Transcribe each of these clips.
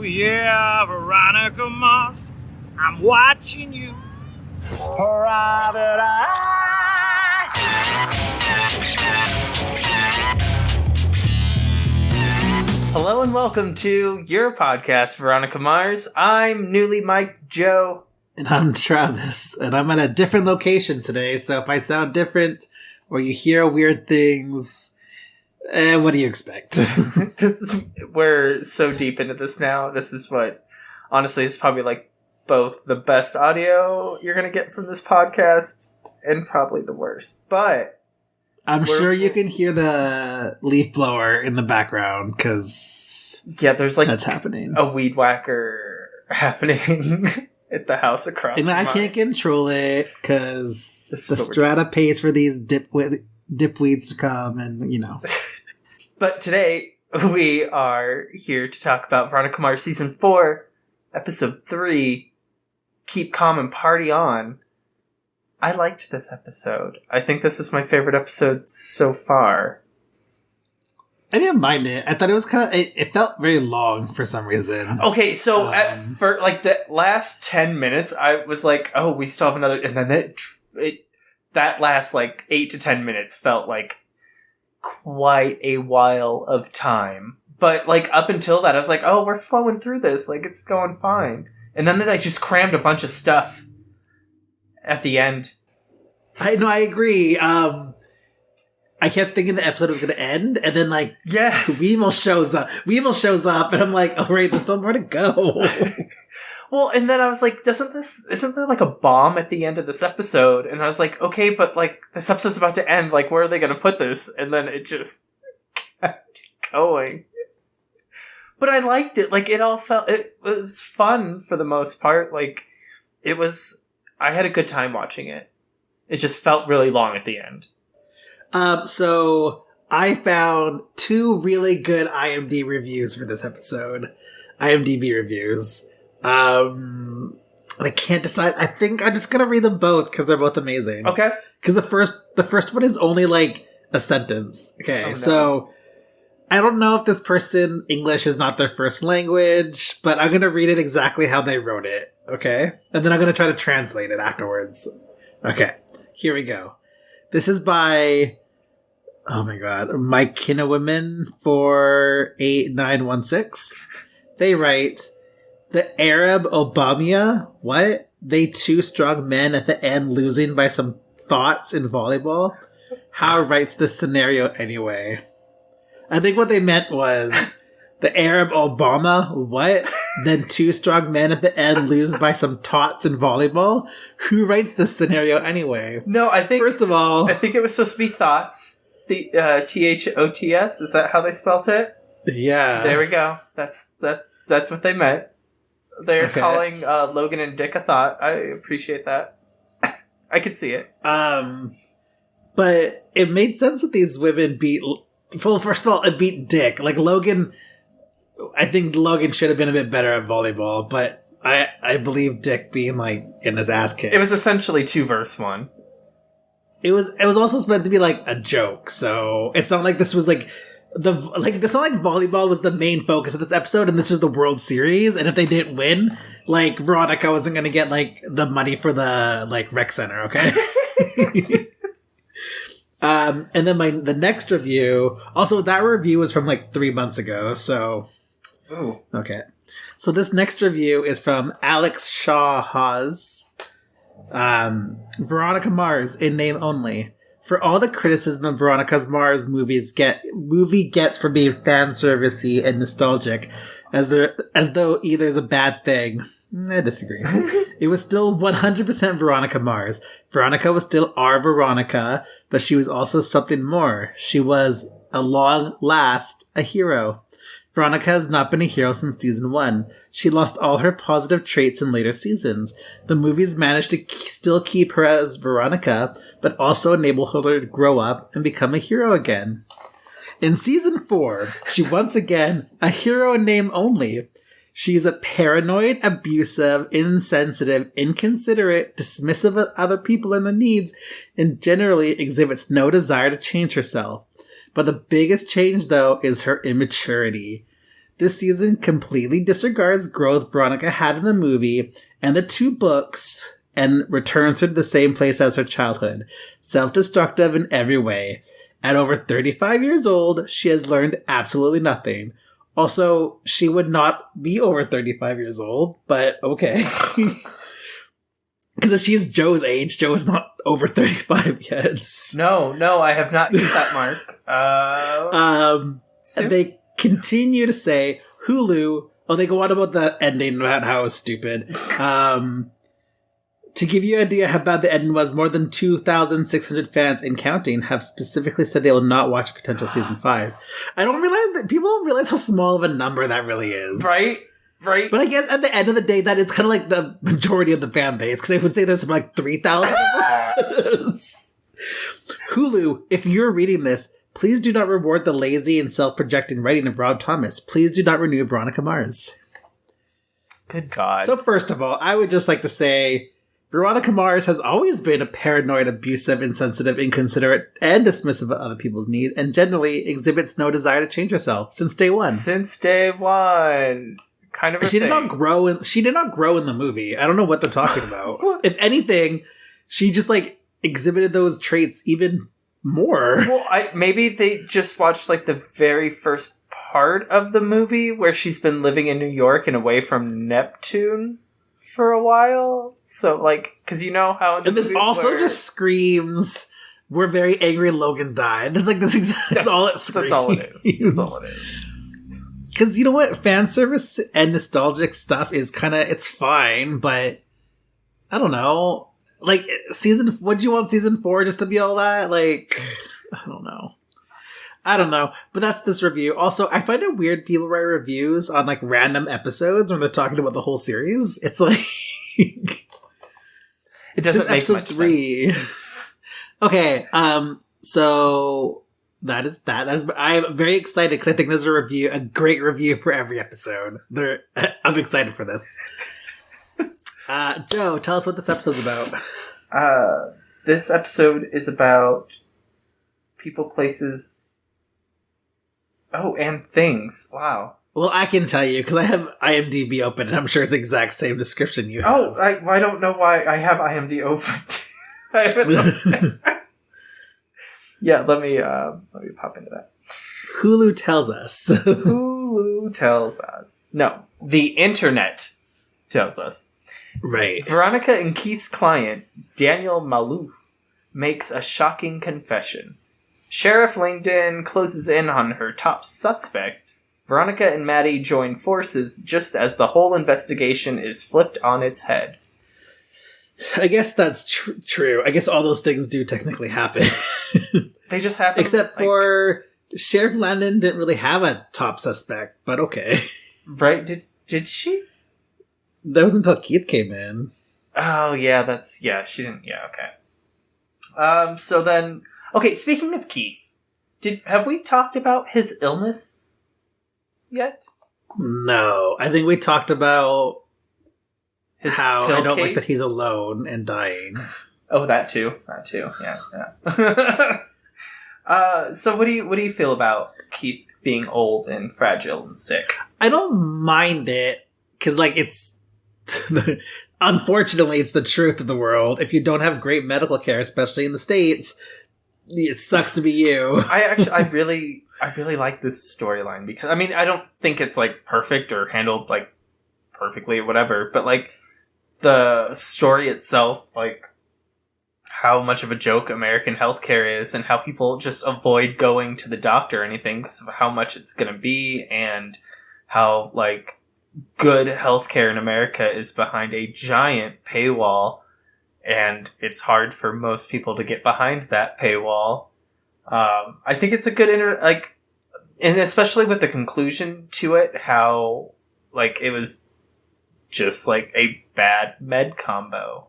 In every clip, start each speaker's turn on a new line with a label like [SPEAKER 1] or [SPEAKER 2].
[SPEAKER 1] yeah, Veronica Mars, I'm watching you. Private eye.
[SPEAKER 2] Hello and welcome to your podcast, Veronica Mars. I'm newly Mike Joe.
[SPEAKER 3] And I'm Travis, and I'm at a different location today, so if I sound different or you hear weird things, what do you expect?
[SPEAKER 2] We're so deep into this now. This is what, honestly, it's probably like both the best audio you're going to get from this podcast and probably the worst. But
[SPEAKER 3] I'm sure you can hear the leaf blower in the background, because
[SPEAKER 2] there's like
[SPEAKER 3] that's happening.
[SPEAKER 2] A weed whacker happening at the house across
[SPEAKER 3] and
[SPEAKER 2] from
[SPEAKER 3] I
[SPEAKER 2] mine.
[SPEAKER 3] can't control it, because the strata pays for these dipweeds to come, and, you know.
[SPEAKER 2] But today, we are here to talk about Veronica Mars Season 4, Episode 3, Keep Calm and Party On. I liked this episode. I think this is my favorite episode so far.
[SPEAKER 3] I didn't mind it. I thought it was kind of... It felt very long for some reason.
[SPEAKER 2] Okay, so for like the last 10 minutes, I was like, oh, we still have another... And then that last like 8 to 10 minutes felt like quite a while of time. But like up until that, I was like, oh, we're flowing through this. Like, it's going fine. And then they just crammed a bunch of stuff at the end.
[SPEAKER 3] I agree. I kept thinking the episode was going to end, and then, like,
[SPEAKER 2] yes,
[SPEAKER 3] Weevil shows up, and I'm like, oh, right, there's still more to go.
[SPEAKER 2] Well, and then I was like, isn't there, like, a bomb at the end of this episode? And I was like, okay, but, like, this episode's about to end, like, where are they going to put this? And then it just kept going. But I liked it. Like, it was fun for the most part. Like, I had a good time watching it. It just felt really long at the end.
[SPEAKER 3] So I found 2 really good IMDb reviews for this episode. IMDb reviews. And I can't decide. I think I'm just gonna read them both because they're both amazing.
[SPEAKER 2] Okay.
[SPEAKER 3] Because the first one is only like a sentence. Okay,
[SPEAKER 2] no.
[SPEAKER 3] So I don't know if this person English is not their first language, but I'm gonna read it exactly how they wrote it. Okay, and then I'm gonna try to translate it afterwards. Okay, here we go. This is by, oh my god, Mike Kinnawomen 48916. They write, the Arab Obama, what? They 2 strong men at the end losing by some thoughts in volleyball? How writes this scenario anyway? I think what they meant was, the Arab Obama, what? Then 2 strong men at the end lose by some tots in volleyball? Who writes this scenario anyway?
[SPEAKER 2] No, I think...
[SPEAKER 3] First of all...
[SPEAKER 2] I think it was supposed to be thoughts. The THOTS? Is that how they spelled it?
[SPEAKER 3] Yeah.
[SPEAKER 2] There we go. That's what they meant. They're calling Logan and Dick a thought. I appreciate that. I could see it.
[SPEAKER 3] But it made sense that these women beat... Well, first of all, it beat Dick. Like, Logan... I think Logan should have been a bit better at volleyball, but I believe Dick being, like, in his ass kicked.
[SPEAKER 2] It was essentially 2 versus 1.
[SPEAKER 3] It was also meant to be, like, a joke, so it's not like this was, like... it's not like volleyball was the main focus of this episode, and this was the World Series, and if they didn't win, like, Veronica wasn't going to get, like, the money for the, like, rec center, okay? And then the next review, also that review was from, like, 3 months ago, so...
[SPEAKER 2] Ooh.
[SPEAKER 3] Okay. So this next review is from Alex Shaw Haas. Veronica Mars, in name only. For all the criticism Veronica's Mars movie gets for being fan servicey and nostalgic, as though either is a bad thing. I disagree. It was still 100% Veronica Mars. Veronica was still our Veronica, but she was also something more. She was, at long last, a hero. Veronica has not been a hero since season 1. She lost all her positive traits in later seasons. The movies managed to still keep her as Veronica, but also enable her to grow up and become a hero again. In season 4, she once again, a hero in name only. She's a paranoid, abusive, insensitive, inconsiderate, dismissive of other people and their needs, and generally exhibits no desire to change herself. But the biggest change, though, is her immaturity. This season completely disregards growth Veronica had in the movie and the 2 books and returns her to the same place as her childhood, self-destructive in every way. At over 35 years old, she has learned absolutely nothing. Also, she would not be over 35 years old, but okay. Because if she's Joe's age, Joe is not over 35 yet.
[SPEAKER 2] No, I have not hit that mark.
[SPEAKER 3] They continue to say Hulu. Oh, they go on about the ending, about how it was stupid. To give you an idea how bad the ending was, more than 2,600 fans and counting have specifically said they will not watch a potential season 5. I don't realize that people don't realize how small of a number that really is.
[SPEAKER 2] Right.
[SPEAKER 3] But I guess at the end of the day, that is kind of like the majority of the fan base, because I would say there's like 3,000 Hulu, if you're reading this, please do not reward the lazy and self-projecting writing of Rob Thomas. Please do not renew Veronica Mars.
[SPEAKER 2] Good God.
[SPEAKER 3] So first of all, I would just like to say Veronica Mars has always been a paranoid, abusive, insensitive, inconsiderate, and dismissive of other people's need, and generally exhibits no desire to change herself since day one.
[SPEAKER 2] Since day one. Kind of a
[SPEAKER 3] she
[SPEAKER 2] thing.
[SPEAKER 3] did not grow in the movie. I don't know what they're talking about. If anything, she just like exhibited those traits even more.
[SPEAKER 2] Well, maybe they just watched like the very first part of the movie where she's been living in New York and away from Neptune for a while. So like, because you know how in the
[SPEAKER 3] and this
[SPEAKER 2] movie
[SPEAKER 3] also
[SPEAKER 2] where...
[SPEAKER 3] just screams, "We're very angry Logan died." That's like this. That's all it screams.
[SPEAKER 2] That's all it is. That's all it is.
[SPEAKER 3] Because you know what? Fan service and nostalgic stuff is kind of, it's fine, but I don't know. Like, what do you want season 4 just to be all that? Like, I don't know. But that's this review. Also, I find it weird people write reviews on like random episodes when they're talking about the whole series. It's like...
[SPEAKER 2] it doesn't make much
[SPEAKER 3] 3. Sense. Okay, so... That is. I'm very excited because I think there's a great review for every episode. I'm excited for this. Joe, tell us what this episode's about.
[SPEAKER 2] This episode is about people, places, and things. Wow.
[SPEAKER 3] Well, I can tell you because I have IMDb open, and I'm sure it's the exact same description you have.
[SPEAKER 2] I don't know why I have IMDb open. I haven't. Yeah, let me pop into that.
[SPEAKER 3] Hulu tells us.
[SPEAKER 2] Hulu tells us. No, the internet tells us.
[SPEAKER 3] Right.
[SPEAKER 2] Veronica and Keith's client, Daniel Malouf, makes a shocking confession. Sheriff Langdon closes in on her top suspect. Veronica and Maddie join forces just as the whole investigation is flipped on its head.
[SPEAKER 3] I guess that's true. I guess all those things do technically happen.
[SPEAKER 2] They just happen.
[SPEAKER 3] Except for Sheriff Landon didn't really have a top suspect, but okay.
[SPEAKER 2] Right? Did she?
[SPEAKER 3] That was until Keith came in.
[SPEAKER 2] Oh, yeah, she didn't, yeah, okay. So then, okay, speaking of Keith, have we talked about his illness yet?
[SPEAKER 3] No, I think we talked about how I don't
[SPEAKER 2] case?
[SPEAKER 3] like that he's alone and dying.
[SPEAKER 2] Oh, that too, yeah. So what do you feel about Keith being old and fragile and sick?
[SPEAKER 3] I don't mind it, because, like, it's... Unfortunately, it's the truth of the world. If you don't have great medical care, especially in the States, it sucks to be you.
[SPEAKER 2] I really like this storyline, because, I mean, I don't think it's, like, perfect or handled, like, perfectly or whatever, but, like, the story itself, like, how much of a joke American healthcare is and how people just avoid going to the doctor or anything because of how much it's going to be, and how, like, good healthcare in America is behind a giant paywall, and it's hard for most people to get behind that paywall. I think it's a good and especially with the conclusion to it, how, like, it was just, like, a bad med combo.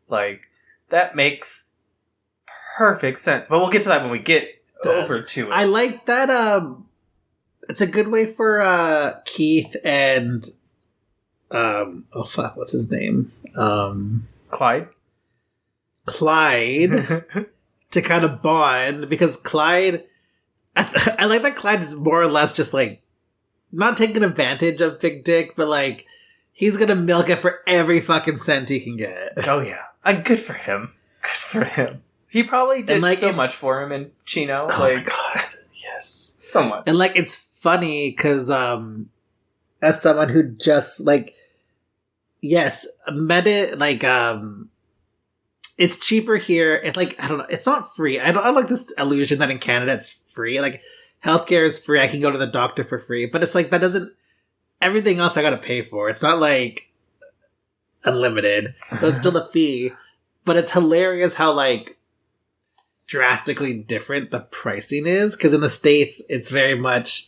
[SPEAKER 2] Like, that makes perfect sense. But we'll get to that when we get over to it.
[SPEAKER 3] I like that, it's a good way for, Keith and, what's his name?
[SPEAKER 2] Clyde?
[SPEAKER 3] Clyde to kind of bond, because Clyde, I like that Clyde is more or less just, like, not taking advantage of Big Dick, but like he's gonna milk it for every fucking cent he can get.
[SPEAKER 2] Oh yeah, good for him. Good for him. He probably did so much for him in Chino.
[SPEAKER 3] Oh my god, yes,
[SPEAKER 2] so much.
[SPEAKER 3] And like it's funny because as someone who just like met it like it's cheaper here. It's like I don't know. It's not free. I don't like this illusion that in Canada it's free. Like healthcare is free. I can go to the doctor for free, but it's like that doesn't. Everything else I gotta pay for. It's not like unlimited, so it's still a fee. But it's hilarious how like drastically different the pricing is, because in the States it's very much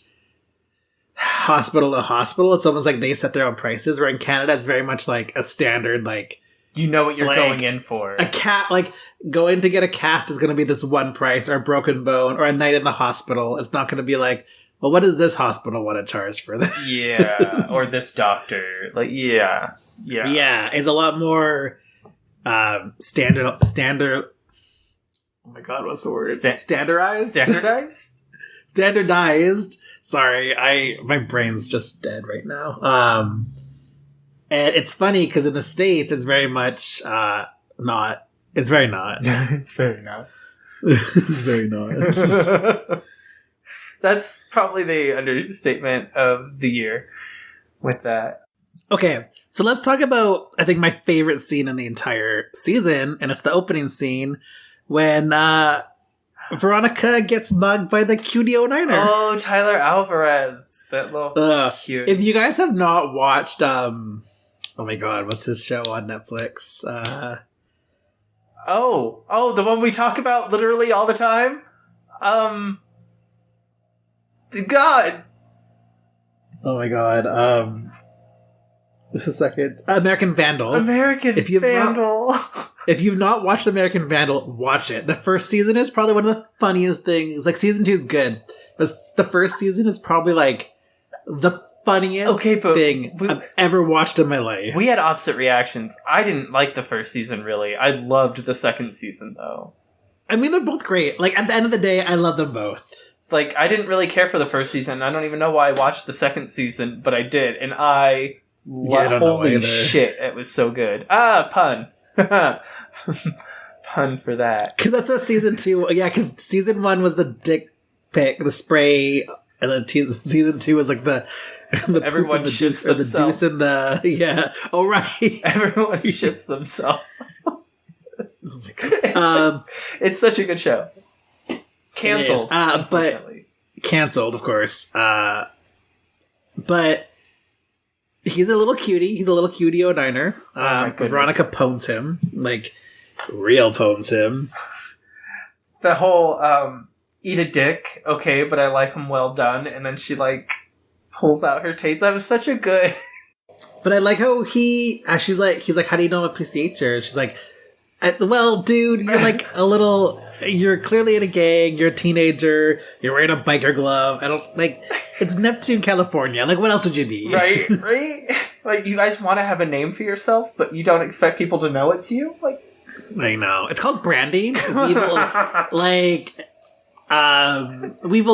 [SPEAKER 3] hospital to hospital. It's almost like they set their own prices, where in Canada it's very much like a standard, like
[SPEAKER 2] you know what you're
[SPEAKER 3] like,
[SPEAKER 2] going in for.
[SPEAKER 3] A cat, like going to get a cast is going to be this one price, or a broken bone, or a night in the hospital. It's not going to be like, well, what does this hospital want to charge for this?
[SPEAKER 2] Yeah, or this doctor. Like, yeah.
[SPEAKER 3] It's a lot more standard. Oh my god, what's the word? Standardized. Sorry, my brain's just dead right now. And it's funny because in the States, it's very much not. It's very not.
[SPEAKER 2] It's very not.
[SPEAKER 3] It's very not.
[SPEAKER 2] That's probably the understatement of the year with that.
[SPEAKER 3] Okay, so let's talk about, I think, my favorite scene in the entire season, and it's the opening scene when Veronica gets mugged by the cutie Niner.
[SPEAKER 2] Oh, Tyler Alvarez. That little cute.
[SPEAKER 3] If you guys have not watched, oh my god, what's his show on Netflix?
[SPEAKER 2] Oh, the one we talk about literally all the time? God.
[SPEAKER 3] Oh my god. Just a second. American Vandal.
[SPEAKER 2] If
[SPEAKER 3] you've not watched American Vandal, watch it. The first season is probably one of the funniest things. Like, season 2 is good, but the first season is probably like the funniest thing I've ever watched in my life.
[SPEAKER 2] We had opposite reactions. I didn't like the first season, really. I loved the second season, though.
[SPEAKER 3] I mean, they're both great. Like, at the end of the day, I love them both.
[SPEAKER 2] Like, I didn't really care for the first season. I don't even know why I watched the second season, but I did. And holy shit, it was so good. Pun. Pun for that.
[SPEAKER 3] Because that's what season 2... Yeah, because season 1 was the dick pic, the spray, and then season 2 was like the
[SPEAKER 2] everyone shits themselves.
[SPEAKER 3] The deuce and the... Yeah. Oh, right.
[SPEAKER 2] Everyone shits themselves.
[SPEAKER 3] Oh my god.
[SPEAKER 2] It's such a good show. Cancelled, unfortunately.
[SPEAKER 3] But cancelled, of course. But he's a little cutie. He's a little cutie O'Niner. Veronica pwns him. Like, real pwns him.
[SPEAKER 2] The whole, eat a dick, okay, but I like him well done. And then she, like, pulls out her tates. That was such a good...
[SPEAKER 3] But I like how he's like, how do you know I'm a PCHer? She's like, well, dude, you're like you're clearly in a gang, you're a teenager, you're wearing a biker glove. It's Neptune, California. Like, what else would you be?
[SPEAKER 2] Right? Like, you guys want to have a name for yourself, but you don't expect people to know it's you? Like,
[SPEAKER 3] I know. It's called branding. Weevil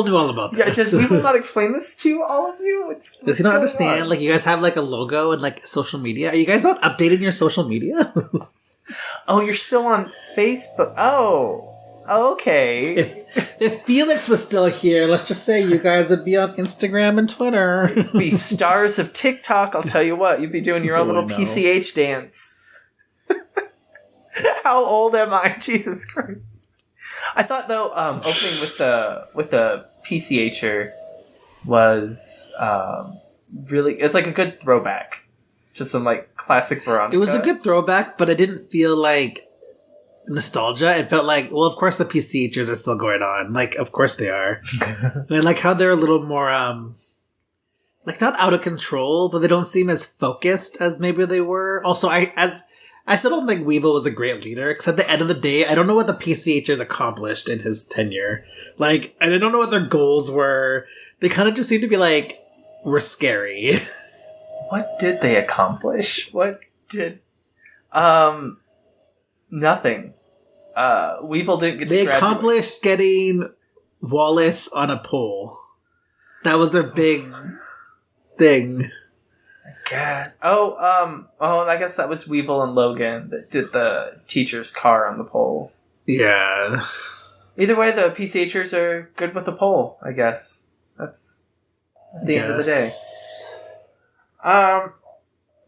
[SPEAKER 3] knew all about this.
[SPEAKER 2] Yeah, does Weevil not explain this to all of you?
[SPEAKER 3] Does he not understand? On? Like, you guys have, like, a logo and, like, social media? Are you guys not updating your social media?
[SPEAKER 2] Oh, you're still on Facebook. Oh, okay.
[SPEAKER 3] If Felix was still here, let's just say you guys would be on Instagram and Twitter.
[SPEAKER 2] You'd be stars of TikTok, I'll tell you what. You'd be doing your own little PCH dance. How old am I? Jesus Christ. I thought, though, opening with the PCHer was really... It's like a good throwback to some, like, classic Veronica.
[SPEAKER 3] It was a good throwback, but it didn't feel like nostalgia. It felt like, well, of course the PCHers are still going on. Like, of course they are. And I like how they're a little more, like, not out of control, but they don't seem as focused as maybe they were. Also, I still don't think Weevil was a great leader, because at the end of the day, I don't know what the PCHers accomplished in his tenure. Like, and I don't know what their goals were. They kind of just seem to be like, we're scary.
[SPEAKER 2] What did they accomplish? Nothing. Weevil didn't get to graduate. They
[SPEAKER 3] accomplished getting Wallace on a pole. That was their big thing.
[SPEAKER 2] God. Oh, I guess that was Weevil and Logan that did the teacher's car on the pole.
[SPEAKER 3] Yeah.
[SPEAKER 2] Either way, the PCHers are good with the pole, I guess. That's at the end of the day.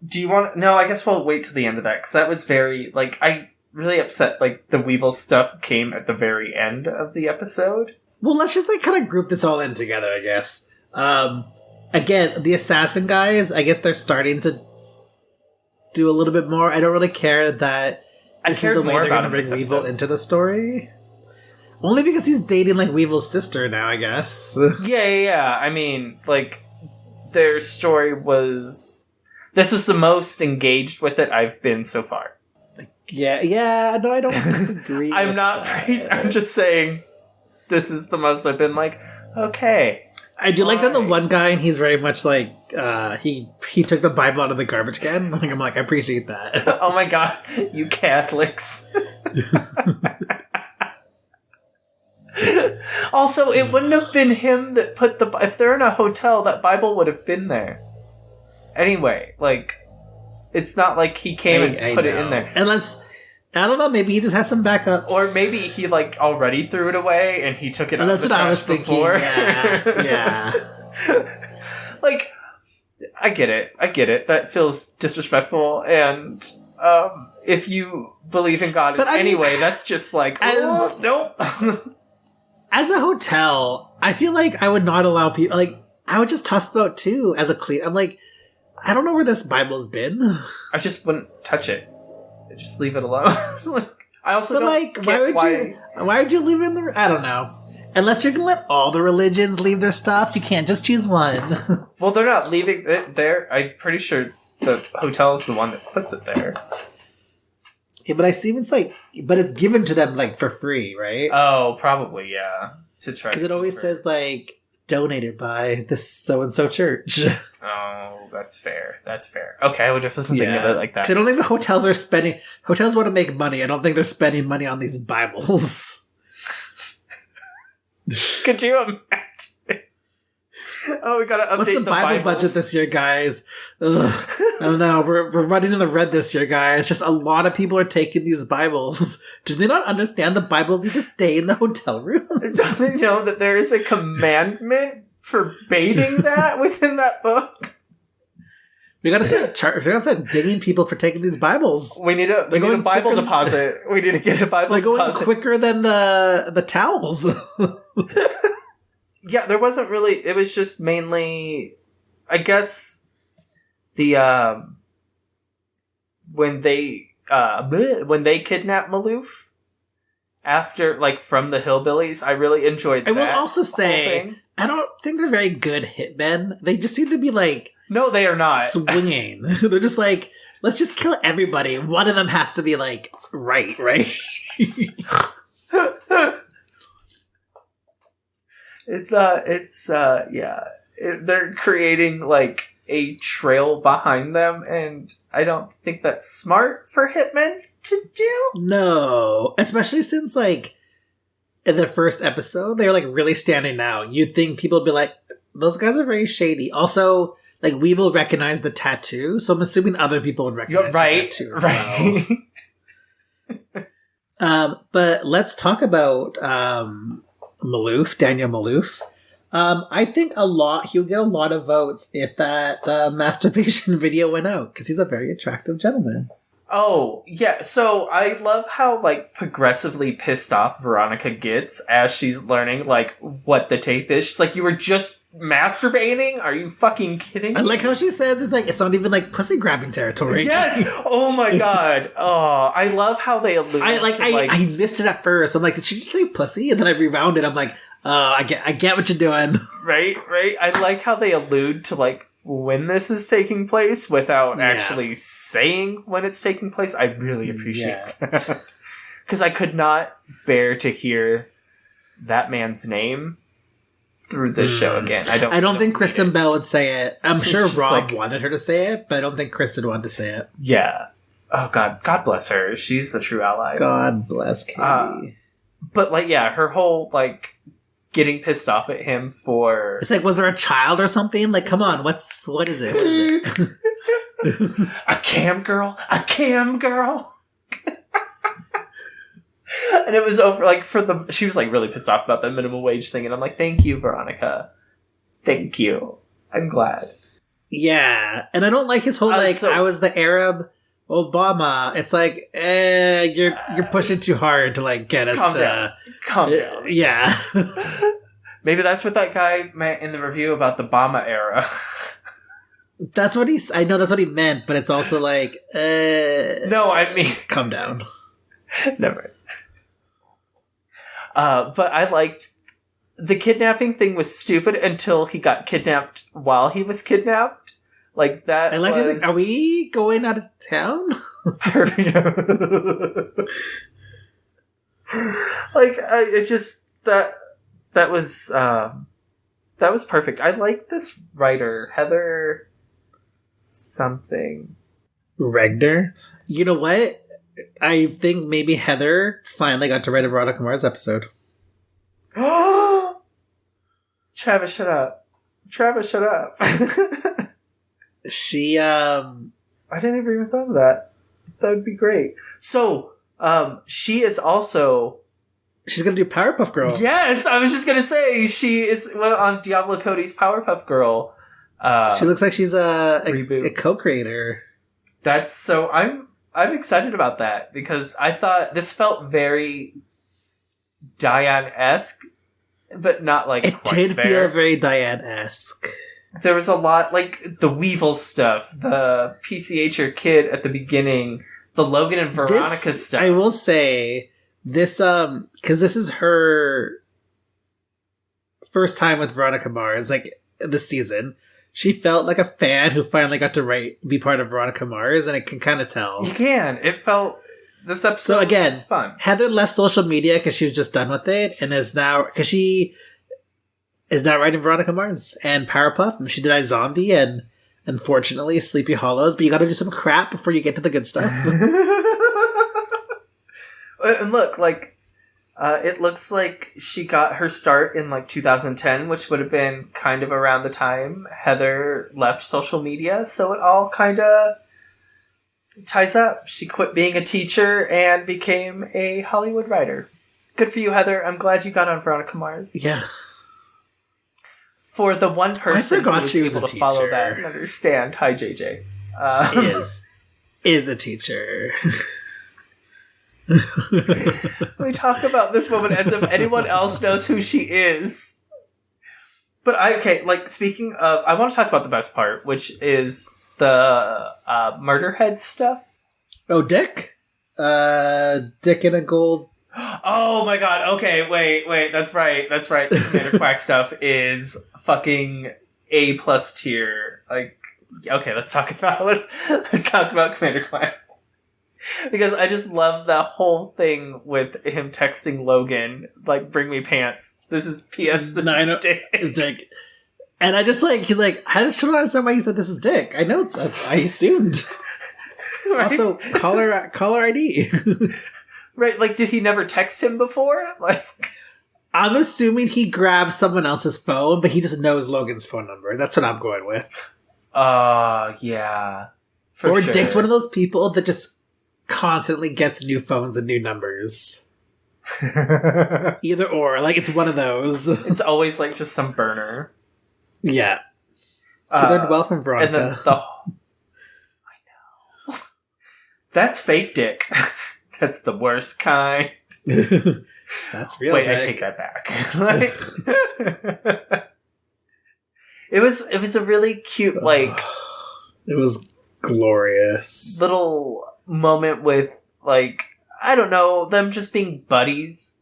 [SPEAKER 2] Do you want... No, I guess we'll wait till the end of that, because that was very... Like, I really upset, like, the Weevil stuff came at the very end of the episode.
[SPEAKER 3] Well, let's just, like, kind of group this all in together, I guess. Again, the assassin guys, I guess they're starting to do a little bit more. I don't really care that this is the way they're going to bring Weevil into the story. Only because he's dating, like, Weevil's sister now, I guess.
[SPEAKER 2] Yeah. I mean, like, their story was... This was the most engaged with it I've been so far.
[SPEAKER 3] Yeah, no, I don't disagree.
[SPEAKER 2] I'm not praising, I'm just saying this is the most I've been like, okay.
[SPEAKER 3] I do like that the one guy, and he's very much like, he took the Bible out of the garbage can. Like, I'm like, I appreciate that.
[SPEAKER 2] Oh my god, you Catholics. Also, it wouldn't have been him that put the... If they're in a hotel, that Bible would have been there. Anyway, like, it's not like he came and put it in there.
[SPEAKER 3] Unless, I don't know, maybe he just has some backups.
[SPEAKER 2] Or maybe he, like, already threw it away and he took it out of the trash before.
[SPEAKER 3] Yeah.
[SPEAKER 2] Like, I get it. That feels disrespectful, and if you believe in God anyway, that's just like, nope.
[SPEAKER 3] As a hotel, I feel like I would not allow people, like, I would just toss them out too as a clean. I'm like, I don't know where this Bible's been.
[SPEAKER 2] I just wouldn't touch it. I'd just leave it alone. Like, I also don't
[SPEAKER 3] like,
[SPEAKER 2] get
[SPEAKER 3] why would you leave it in the... I don't know. Unless you're going to let all the religions leave their stuff, you can't just choose one.
[SPEAKER 2] Well, they're not leaving it there. I'm pretty sure the hotel is the one that puts it there.
[SPEAKER 3] Yeah, but I see it's like... But it's given to them, like, for free, right?
[SPEAKER 2] Oh, probably, yeah. To try.
[SPEAKER 3] Because it always says, like, donated by this so-and-so church.
[SPEAKER 2] Oh, that's fair. Okay, I would just listen thinking of it like that.
[SPEAKER 3] I don't think the hotels are spending... Hotels want to make money. I don't think they're spending money on these Bibles.
[SPEAKER 2] Could you imagine? Oh, we gotta update
[SPEAKER 3] What's the Bible budget this year, guys? Ugh, I don't know. We're running in the red this year, guys. Just a lot of people are taking these Bibles. Do they not understand the Bibles need to stay in the hotel room?
[SPEAKER 2] Don't they know that there is a commandment forbidding that within that book?
[SPEAKER 3] We gotta start dinging people for taking these Bibles.
[SPEAKER 2] We need a Bible deposit. We need to get a Bible deposit.
[SPEAKER 3] They're going quicker than the towels.
[SPEAKER 2] Yeah, there wasn't really... It was just mainly... I guess... The, when they kidnapped Maloof... After, like, from the hillbillies, I really enjoyed that.
[SPEAKER 3] I will also say... I don't think they're very good hitmen. They just seem to be, like...
[SPEAKER 2] No, they are not.
[SPEAKER 3] Swinging. They're just like, let's just kill everybody. One of them has to be, like, right?
[SPEAKER 2] They're creating, like, a trail behind them, and I don't think that's smart for hitmen to do.
[SPEAKER 3] No. Especially since, like, in the first episode, they're, like, really standing out. You'd think people would be like, those guys are very shady. Also, like, Weevil recognized the tattoo, so I'm assuming other people would recognize the tattoo as well. But let's talk about Maloof, Daniel Maloof. I think he'll get a lot of votes if that masturbation video went out, because he's a very attractive gentleman.
[SPEAKER 2] Oh, yeah, so I love how, like, progressively pissed off Veronica gets as she's learning, like, what the tape is. She's like, you were just masturbating? Are you fucking kidding me?
[SPEAKER 3] I like how she says it's not even, like, pussy grabbing territory.
[SPEAKER 2] Yes! Oh my god. Oh, I love how they allude
[SPEAKER 3] I missed it at first. I'm like, did she just say pussy? And then I rewound it. I'm like, oh, I get what you're doing.
[SPEAKER 2] Right? I like how they allude to, like, when this is taking place without actually saying when it's taking place. I really appreciate that. Because I could not bear to hear that man's name through this show again. I don't think
[SPEAKER 3] Kristen Bell would say it. I'm sure Rob wanted her to say it, but I don't think Kristen wanted to say it.
[SPEAKER 2] Yeah. Oh, God bless her. She's the true ally.
[SPEAKER 3] God bless Katie.
[SPEAKER 2] But, like, yeah, her whole, like, getting pissed off at him for...
[SPEAKER 3] It's like, was there a child or something? Like, come on, what is it? What is it?
[SPEAKER 2] A cam girl? A cam girl? And it was over, like, she was, like, really pissed off about the minimum wage thing, and I'm like, thank you, Veronica. Thank you. I'm glad.
[SPEAKER 3] Yeah, and I don't like his whole, I was the Arab Obama. It's like, you're pushing too hard to, like, get us
[SPEAKER 2] Calm down.
[SPEAKER 3] Yeah.
[SPEAKER 2] Maybe that's what that guy meant in the review about the Obama era.
[SPEAKER 3] I know that's what he meant, but it's also like,
[SPEAKER 2] no, I mean...
[SPEAKER 3] Calm down.
[SPEAKER 2] Never. But I liked... The kidnapping thing was stupid until he got kidnapped while he was kidnapped. Like, that was...
[SPEAKER 3] Are we going out of town?
[SPEAKER 2] Like, it just... That was perfect. I like this writer, Heather... something.
[SPEAKER 3] Regner? You know what? I think maybe Heather finally got to write a Veronica Mars episode.
[SPEAKER 2] Travis, shut up. Travis, shut up.
[SPEAKER 3] She,
[SPEAKER 2] I didn't even thought of that. That would be great. So, she is also...
[SPEAKER 3] She's gonna do Powerpuff Girl.
[SPEAKER 2] Yes! I was just gonna say, she is on Diablo Cody's Powerpuff Girl.
[SPEAKER 3] She looks like she's a co-creator.
[SPEAKER 2] That's so... I'm excited about that, because I thought this felt very Diane-esque, but not like
[SPEAKER 3] it
[SPEAKER 2] quite
[SPEAKER 3] did
[SPEAKER 2] fair.
[SPEAKER 3] feel very Diane-esque. There
[SPEAKER 2] was a lot, like the Weevil stuff, the PCHer kid at the beginning, the Logan and Veronica stuff.
[SPEAKER 3] I will say, this, because this is her first time with Veronica Mars, like, this season. She felt like a fan who finally got to be part of Veronica Mars, and I can kind of tell.
[SPEAKER 2] You can. It felt... This episode
[SPEAKER 3] so again,
[SPEAKER 2] was fun.
[SPEAKER 3] Heather left social media because she was just done with it, and is now... Because she is now writing Veronica Mars and Powerpuff, and she did iZombie, and unfortunately Sleepy Hollows, but you gotta do some crap before you get to the good stuff.
[SPEAKER 2] And look, like... it looks like she got her start in, like, 2010, which would have been kind of around the time Heather left social media, so it all kind of ties up. She quit being a teacher and became a Hollywood writer. Good for you, Heather. I'm glad you got on Veronica Mars.
[SPEAKER 3] Yeah.
[SPEAKER 2] For the one person
[SPEAKER 3] I forgot
[SPEAKER 2] who was
[SPEAKER 3] she was
[SPEAKER 2] able
[SPEAKER 3] a
[SPEAKER 2] to
[SPEAKER 3] teacher.
[SPEAKER 2] follow that and understand. Hi, JJ.
[SPEAKER 3] Is a teacher.
[SPEAKER 2] We talk about this woman as if anyone else knows who she is. But speaking of, I want to talk about the best part, which is the Murderhead stuff.
[SPEAKER 3] Oh, Dick? Dick in a gold...
[SPEAKER 2] Oh my god, okay, wait, that's right. The Commander Quack stuff is fucking A+ tier. Like, okay, let's talk about Commander Quack. Because I just love that whole thing with him texting Logan, like, bring me pants. This is P.S. This is Dick.
[SPEAKER 3] It's Dick. And I just, like, he's like, I don't understand why you said this is Dick. I know, I assumed. Right? Also, caller ID.
[SPEAKER 2] Right, like, did he never text him before? Like,
[SPEAKER 3] I'm assuming he grabbed someone else's phone, but he just knows Logan's phone number. That's what I'm going with.
[SPEAKER 2] Yeah.
[SPEAKER 3] Or sure. Dick's one of those people that just constantly gets new phones and new numbers. Either or, like, it's one of those.
[SPEAKER 2] It's always like just some burner.
[SPEAKER 3] Yeah. He learned well from Veronica.
[SPEAKER 2] And then I know. That's fake Dick. That's the worst kind.
[SPEAKER 3] That's real.
[SPEAKER 2] Wait,
[SPEAKER 3] Dick.
[SPEAKER 2] I take that back. Like, it was a really cute, like,
[SPEAKER 3] it was glorious
[SPEAKER 2] little moment with, like, I don't know, them just being buddies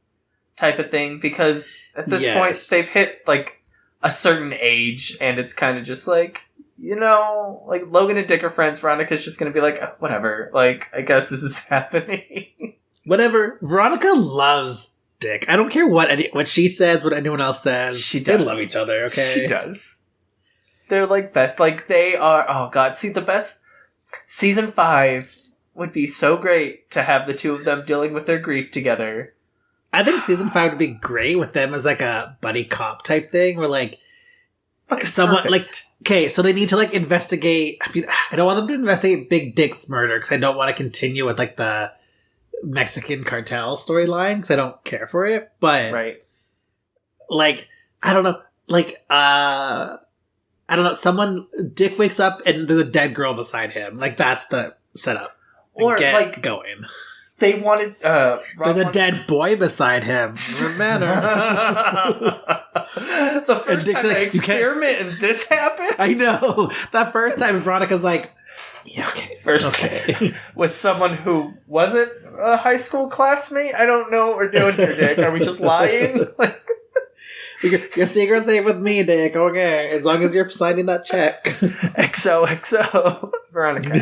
[SPEAKER 2] type of thing, because at this point they've hit, like, a certain age, and it's kind of just like, you know, like, Logan and Dick are friends, Veronica's just gonna be like, oh, whatever, like, I guess this is happening.
[SPEAKER 3] Whatever. Veronica loves Dick. I don't care what she says, what anyone else says.
[SPEAKER 2] She does.
[SPEAKER 3] They love each other, okay?
[SPEAKER 2] She does. They're, like, best. Like, they are... Oh, God. See, the best... Season 5 would be so great to have the two of them dealing with their grief together.
[SPEAKER 3] I think season 5 would be great with them as like a buddy cop type thing, where like someone
[SPEAKER 2] perfect.
[SPEAKER 3] so they need to like investigate. I mean, I don't want them to investigate Big Dick's murder because I don't want to continue with like the Mexican cartel storyline because I don't care for it. But
[SPEAKER 2] Right.
[SPEAKER 3] like, I don't know, like I don't know. Someone Dick wakes up and there's a dead girl beside him. Like that's the setup.
[SPEAKER 2] Or
[SPEAKER 3] Get
[SPEAKER 2] like
[SPEAKER 3] going.
[SPEAKER 2] they wanted.
[SPEAKER 3] There's a dead boy beside him.
[SPEAKER 2] The first
[SPEAKER 3] Dick's
[SPEAKER 2] time
[SPEAKER 3] like,
[SPEAKER 2] I
[SPEAKER 3] "You can't-"
[SPEAKER 2] experiment and this happened.
[SPEAKER 3] I know. That first time Veronica's like, yeah, okay.
[SPEAKER 2] First with someone who wasn't a high school classmate. I don't know what we're doing here, Dick. Are we just lying? Like,
[SPEAKER 3] Your secret's safe with me, Dick. Okay, as long as you're signing that check.
[SPEAKER 2] XOXO, Veronica.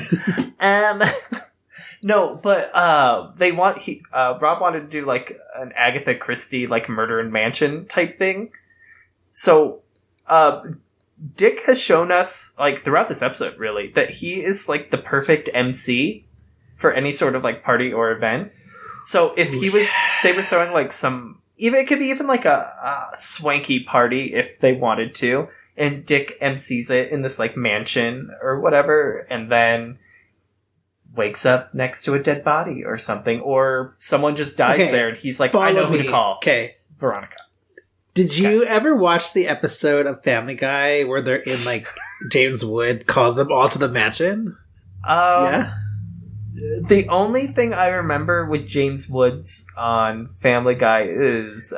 [SPEAKER 2] No, but Rob wanted to do like an Agatha Christie like murder in mansion type thing. So, Dick has shown us like throughout this episode really that he is like the perfect MC for any sort of like party or event. So if they were throwing like some. Even it could be even like a swanky party if they wanted to, and Dick MCs it in this like mansion or whatever, and then wakes up next to a dead body or something, or someone just dies there, and he's like, "I know who to call."
[SPEAKER 3] Okay,
[SPEAKER 2] Veronica.
[SPEAKER 3] Did you ever watch the episode of Family Guy where they're in like James Wood calls them all to the mansion? Yeah.
[SPEAKER 2] The only thing I remember with James Woods on Family Guy is,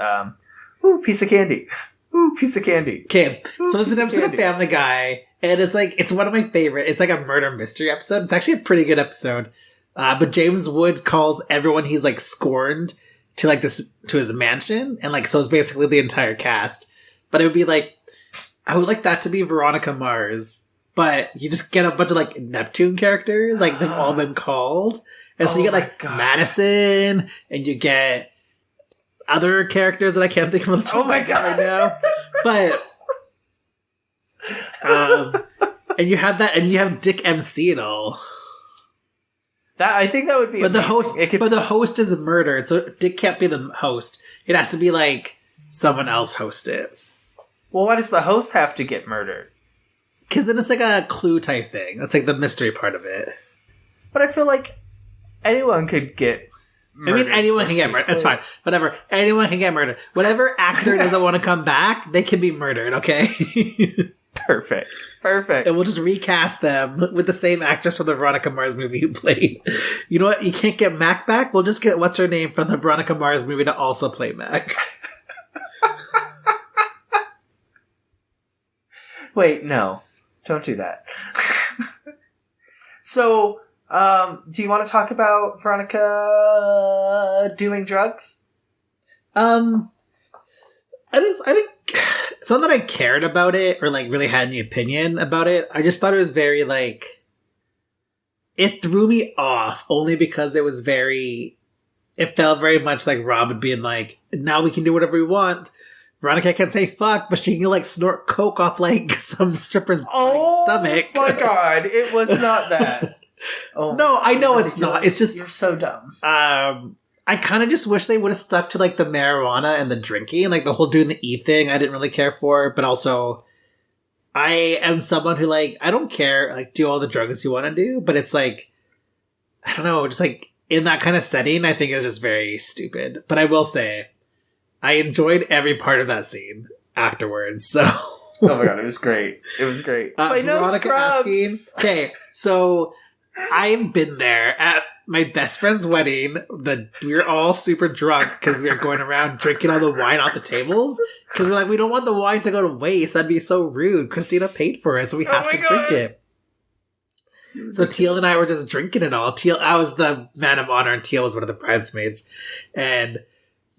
[SPEAKER 2] ooh, piece of candy. Ooh, piece of candy.
[SPEAKER 3] Okay, so there's an episode of Family Guy, and it's one of my favorite. It's like a murder mystery episode. It's actually a pretty good episode. But James Wood calls everyone he's like scorned to like this, to his mansion, and like, so it's basically the entire cast. But it would be like, I would like that to be Veronica Mars. But you just get a bunch of like Neptune characters, like they've all been called. And so you get like Madison, and you get other characters that I can't think of right now. But and you have that, and you have Dick MC and all.
[SPEAKER 2] That I think that would be.
[SPEAKER 3] But the host is murdered, so Dick can't be the host. It has to be like someone else host it.
[SPEAKER 2] Well, why does the host have to get murdered?
[SPEAKER 3] Because then it's like a clue type thing. That's like the mystery part of it.
[SPEAKER 2] But I feel like anyone could get murdered.
[SPEAKER 3] I mean, anyone can get murdered. That's fine. Whatever. Anyone can get murdered. Whatever actor doesn't want to come back, they can be murdered, okay?
[SPEAKER 2] Perfect.
[SPEAKER 3] And we'll just recast them with the same actress from the Veronica Mars movie who played. You know what? You can't get Mac back? We'll just get what's her name from the Veronica Mars movie to also play Mac.
[SPEAKER 2] Wait, no. Don't do that. So, do you want to talk about Veronica doing drugs?
[SPEAKER 3] I think it's not that I cared about it or like really had any opinion about it. I just thought it was very like, it threw me off only because it felt very much like Robin being like, now we can do whatever we want. Veronica can't say fuck, but she can like snort coke off like some stripper's stomach.
[SPEAKER 2] Oh my god, it was not that.
[SPEAKER 3] Oh no, I know it's not. It's just,
[SPEAKER 2] you're so dumb.
[SPEAKER 3] I kind of just wish they would have stuck to like the marijuana and the drinking, and like the whole doing the E thing I didn't really care for, but also I am someone who like, I don't care, like do all the drugs you want to do, but it's like, I don't know, just like in that kind of setting, I think it's just very stupid. But I will say, I enjoyed every part of that scene afterwards, so.
[SPEAKER 2] Oh my god, it was great. It was great.
[SPEAKER 3] Veronica asking, okay, so I've been there at my best friend's wedding. We were all super drunk because we were going around drinking all the wine off the tables. Because we're like, we don't want the wine to go to waste. That'd be so rude. Christina paid for it, so we have to drink it. So Teal and I were just drinking it all. I was the man of honor, and Teal was one of the bridesmaids. And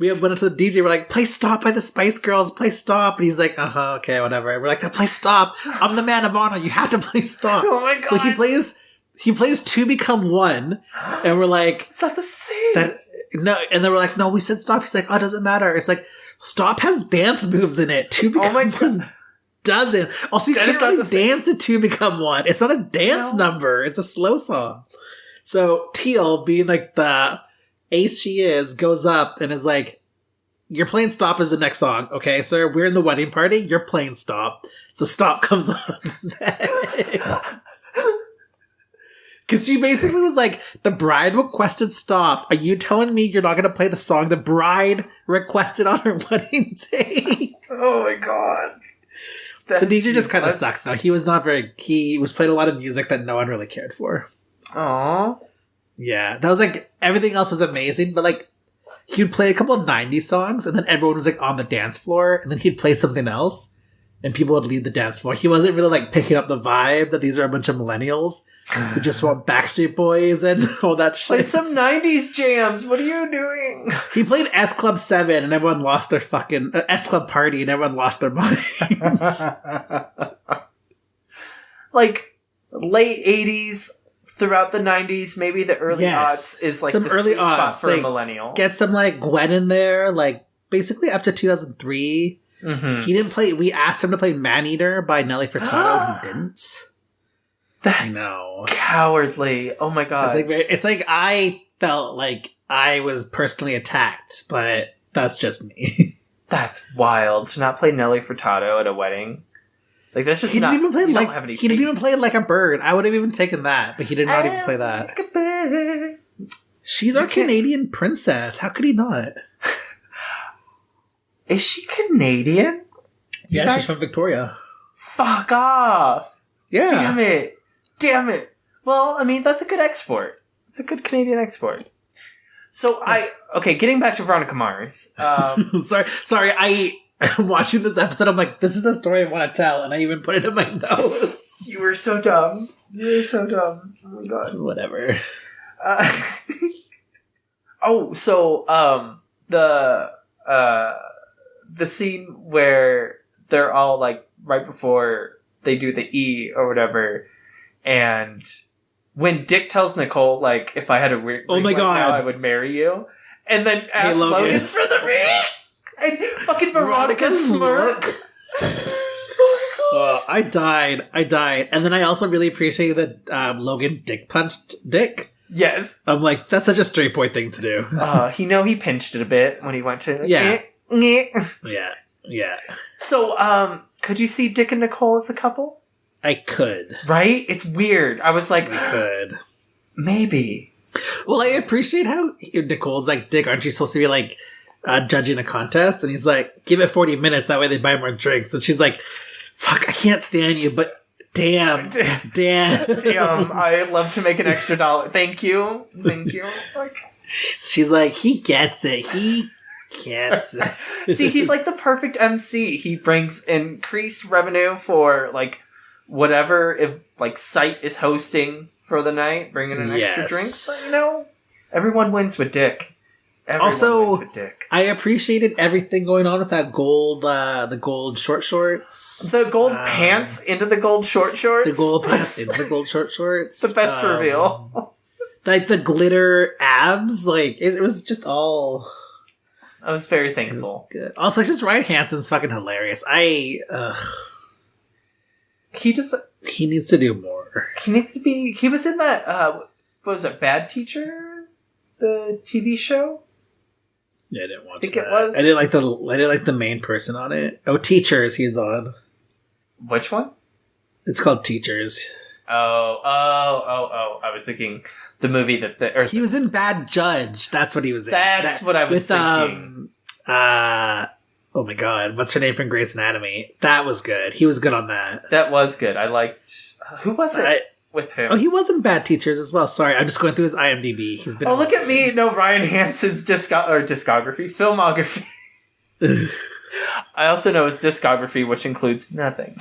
[SPEAKER 3] we went up to the DJ, we're like, play Stop by the Spice Girls, play Stop. And he's like, okay, whatever. And we're like, play Stop. I'm the man of honor. You have to play Stop.
[SPEAKER 2] Oh my god.
[SPEAKER 3] So he plays Two Become One. And we're like,
[SPEAKER 2] it's not the same.
[SPEAKER 3] No, and then we're like, no, we said Stop. He's like, oh, it doesn't matter. It's like, Stop has dance moves in it. Two Become One doesn't. Also, you can't really dance to Two Become One. It's not a dance number. It's a slow song. So Teal, being like the ace she is, goes up and is like, you're playing Stop as the next song, okay, sir? We're in the wedding party. You're playing Stop. So Stop comes on next. Because she basically was like, the bride requested Stop. Are you telling me you're not going to play the song the bride requested on her wedding day?
[SPEAKER 2] Oh my god.
[SPEAKER 3] The DJ just kind of sucked, though. He was playing a lot of music that no one really cared for.
[SPEAKER 2] Aww.
[SPEAKER 3] Yeah, that was like, everything else was amazing, but like, he'd play a couple of 90s songs, and then everyone was like on the dance floor, and then he'd play something else, and people would leave the dance floor. He wasn't really like picking up the vibe that these are a bunch of millennials who just want Backstreet Boys and all that shit.
[SPEAKER 2] Play some 90s jams. What are you doing?
[SPEAKER 3] He played S Club 7, and everyone lost their fucking S Club Party, and everyone lost their minds.
[SPEAKER 2] Like late 80s. Throughout the 90s, maybe the early aughts is like
[SPEAKER 3] some
[SPEAKER 2] the
[SPEAKER 3] early
[SPEAKER 2] sweet spot
[SPEAKER 3] aughts,
[SPEAKER 2] for
[SPEAKER 3] like,
[SPEAKER 2] a millennial.
[SPEAKER 3] Get some like Gwen in there, like basically after 2003.
[SPEAKER 2] Mm-hmm.
[SPEAKER 3] He didn't play. We asked him to play Man-Eater by Nelly Furtado. He didn't.
[SPEAKER 2] That's cowardly. Oh my god!
[SPEAKER 3] It's like I felt like I was personally attacked, but that's just me.
[SPEAKER 2] That's wild to not play Nelly Furtado at a wedding. Like that's just
[SPEAKER 3] he didn't even play
[SPEAKER 2] you
[SPEAKER 3] like
[SPEAKER 2] don't have any
[SPEAKER 3] he didn't even
[SPEAKER 2] taste.
[SPEAKER 3] play Like a Bird. I would have even taken that, but he did not even play that.
[SPEAKER 2] Like a bird.
[SPEAKER 3] She's our Canadian princess. How could he not?
[SPEAKER 2] Is she Canadian?
[SPEAKER 3] Yeah, she's from Victoria.
[SPEAKER 2] Fuck off!
[SPEAKER 3] Yeah.
[SPEAKER 2] Damn it! Well, I mean that's a good export. It's a good Canadian export. So getting back to Veronica Mars.
[SPEAKER 3] Sorry. I'm watching this episode. I'm like, this is the story I want to tell, and I even put it in my notes.
[SPEAKER 2] You were so dumb. Oh my god.
[SPEAKER 3] Whatever.
[SPEAKER 2] The scene where they're all like right before they do the E or whatever, and when Dick tells Nicole like, if I had a ring
[SPEAKER 3] oh my god,
[SPEAKER 2] now, I would marry you, and then ask Logan for the ring. And fucking Veronica smirk.
[SPEAKER 3] I died. And then I also really appreciated that Logan dick punched Dick.
[SPEAKER 2] Yes.
[SPEAKER 3] I'm like, that's such a straight boy thing to do.
[SPEAKER 2] He pinched it a bit when he went to...
[SPEAKER 3] Yeah. Yeah.
[SPEAKER 2] So, could you see Dick and Nicole as a couple?
[SPEAKER 3] I could.
[SPEAKER 2] Right? It's weird. I was like...
[SPEAKER 3] I could.
[SPEAKER 2] Maybe.
[SPEAKER 3] Well, I appreciate how Nicole's like, Dick, aren't you supposed to be like... judging a contest, and he's like, give it 40 minutes, that way they buy more drinks. And she's like, fuck, I can't stand you, but damn.
[SPEAKER 2] I love to make an extra $1. Thank you. Like,
[SPEAKER 3] she's like, he gets it.
[SPEAKER 2] See, he's like the perfect MC. He brings increased revenue for like whatever, if like Sight is hosting for the night, bringing in extra drinks. But, everyone wins with Dick.
[SPEAKER 3] Also, I appreciated everything going on with that gold, the gold short shorts.
[SPEAKER 2] The gold pants into the gold short shorts?
[SPEAKER 3] The gold pants into the gold short shorts.
[SPEAKER 2] The best reveal.
[SPEAKER 3] Like the glitter abs, like, it was just all...
[SPEAKER 2] I was very thankful.
[SPEAKER 3] Good. Also, just Ryan Hansen's fucking hilarious.
[SPEAKER 2] He
[SPEAKER 3] needs to do more.
[SPEAKER 2] He was in that, what was it, Bad Teacher? The TV show?
[SPEAKER 3] Yeah, I didn't watch
[SPEAKER 2] think
[SPEAKER 3] that.
[SPEAKER 2] it was.
[SPEAKER 3] I didn't like the main person on it. Oh, Teachers, he's on.
[SPEAKER 2] Which one?
[SPEAKER 3] It's called Teachers.
[SPEAKER 2] Oh! I was thinking the movie that
[SPEAKER 3] he was in Bad Judge. That's what he was in.
[SPEAKER 2] That's what I was thinking.
[SPEAKER 3] Oh my god, what's her name from Grey's Anatomy? That was good. He was good on that.
[SPEAKER 2] That was good. I liked. Who was it? With him.
[SPEAKER 3] Oh, he was in Bad Teachers as well. Sorry, I'm just going through his IMDb. He's been.
[SPEAKER 2] Oh, look at me! No, Ryan Hansen's filmography. I also know his discography, which includes nothing.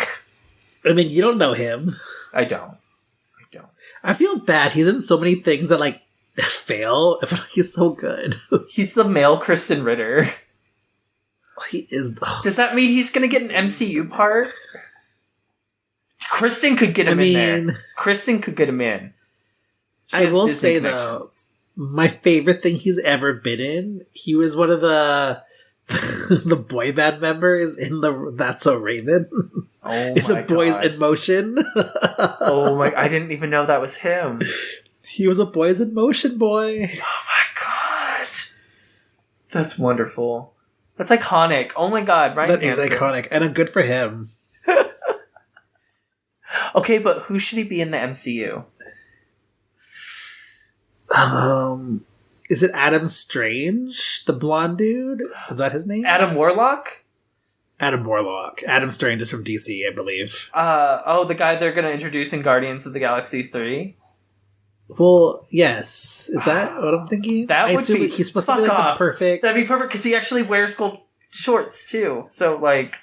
[SPEAKER 3] I mean, you don't know him.
[SPEAKER 2] I don't.
[SPEAKER 3] I feel bad. He's in so many things that like fail, but he's so good.
[SPEAKER 2] He's the male Kristen Ritter.
[SPEAKER 3] He is. Oh.
[SPEAKER 2] Does that mean he's going to get an MCU part? Kristen could get him in there. Kristen could get him in.
[SPEAKER 3] I will say, though, my favorite thing he's ever been in, he was one of the the boy band members in the That's So Raven.
[SPEAKER 2] Oh my
[SPEAKER 3] the Boys
[SPEAKER 2] God.
[SPEAKER 3] in Motion.
[SPEAKER 2] Oh my, I didn't even know that was him.
[SPEAKER 3] He was a Boys in Motion boy.
[SPEAKER 2] Oh my God. That's wonderful. That's iconic. Oh my god, Ryan
[SPEAKER 3] That
[SPEAKER 2] Hansen.
[SPEAKER 3] is iconic, and good for him.
[SPEAKER 2] Okay, but who should he be in the MCU?
[SPEAKER 3] Is it Adam Strange, the blonde dude? Is that his name?
[SPEAKER 2] Adam Warlock?
[SPEAKER 3] Adam Warlock. Adam Strange is from DC, I believe.
[SPEAKER 2] The guy they're going to introduce in Guardians of the Galaxy 3?
[SPEAKER 3] Well, yes. Is that what I'm thinking?
[SPEAKER 2] That would be...
[SPEAKER 3] He's supposed to be like the perfect...
[SPEAKER 2] That'd be perfect, because he actually wears gold shorts, too. So, like...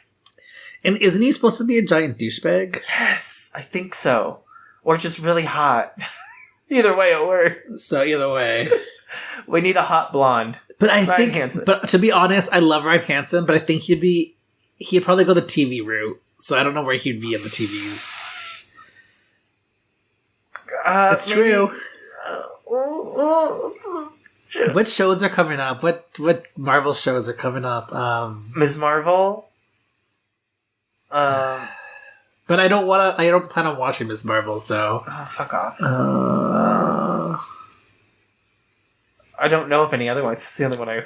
[SPEAKER 3] And isn't he supposed to be a giant douchebag?
[SPEAKER 2] Yes, I think so. Or just really hot. Either way, it works.
[SPEAKER 3] So either way...
[SPEAKER 2] We need a hot blonde.
[SPEAKER 3] But I
[SPEAKER 2] Ryan
[SPEAKER 3] think...
[SPEAKER 2] Hansen.
[SPEAKER 3] But to be honest, I love Ryan Hansen, but I think he'd probably go the TV route. So I don't know where he'd be in the TVs. It's true. What shows are coming up? What Marvel shows are coming up?
[SPEAKER 2] Ms. Marvel?
[SPEAKER 3] But I don't plan on watching Ms. Marvel, so...
[SPEAKER 2] Oh, fuck off. I don't know of any other ones. It's the only one I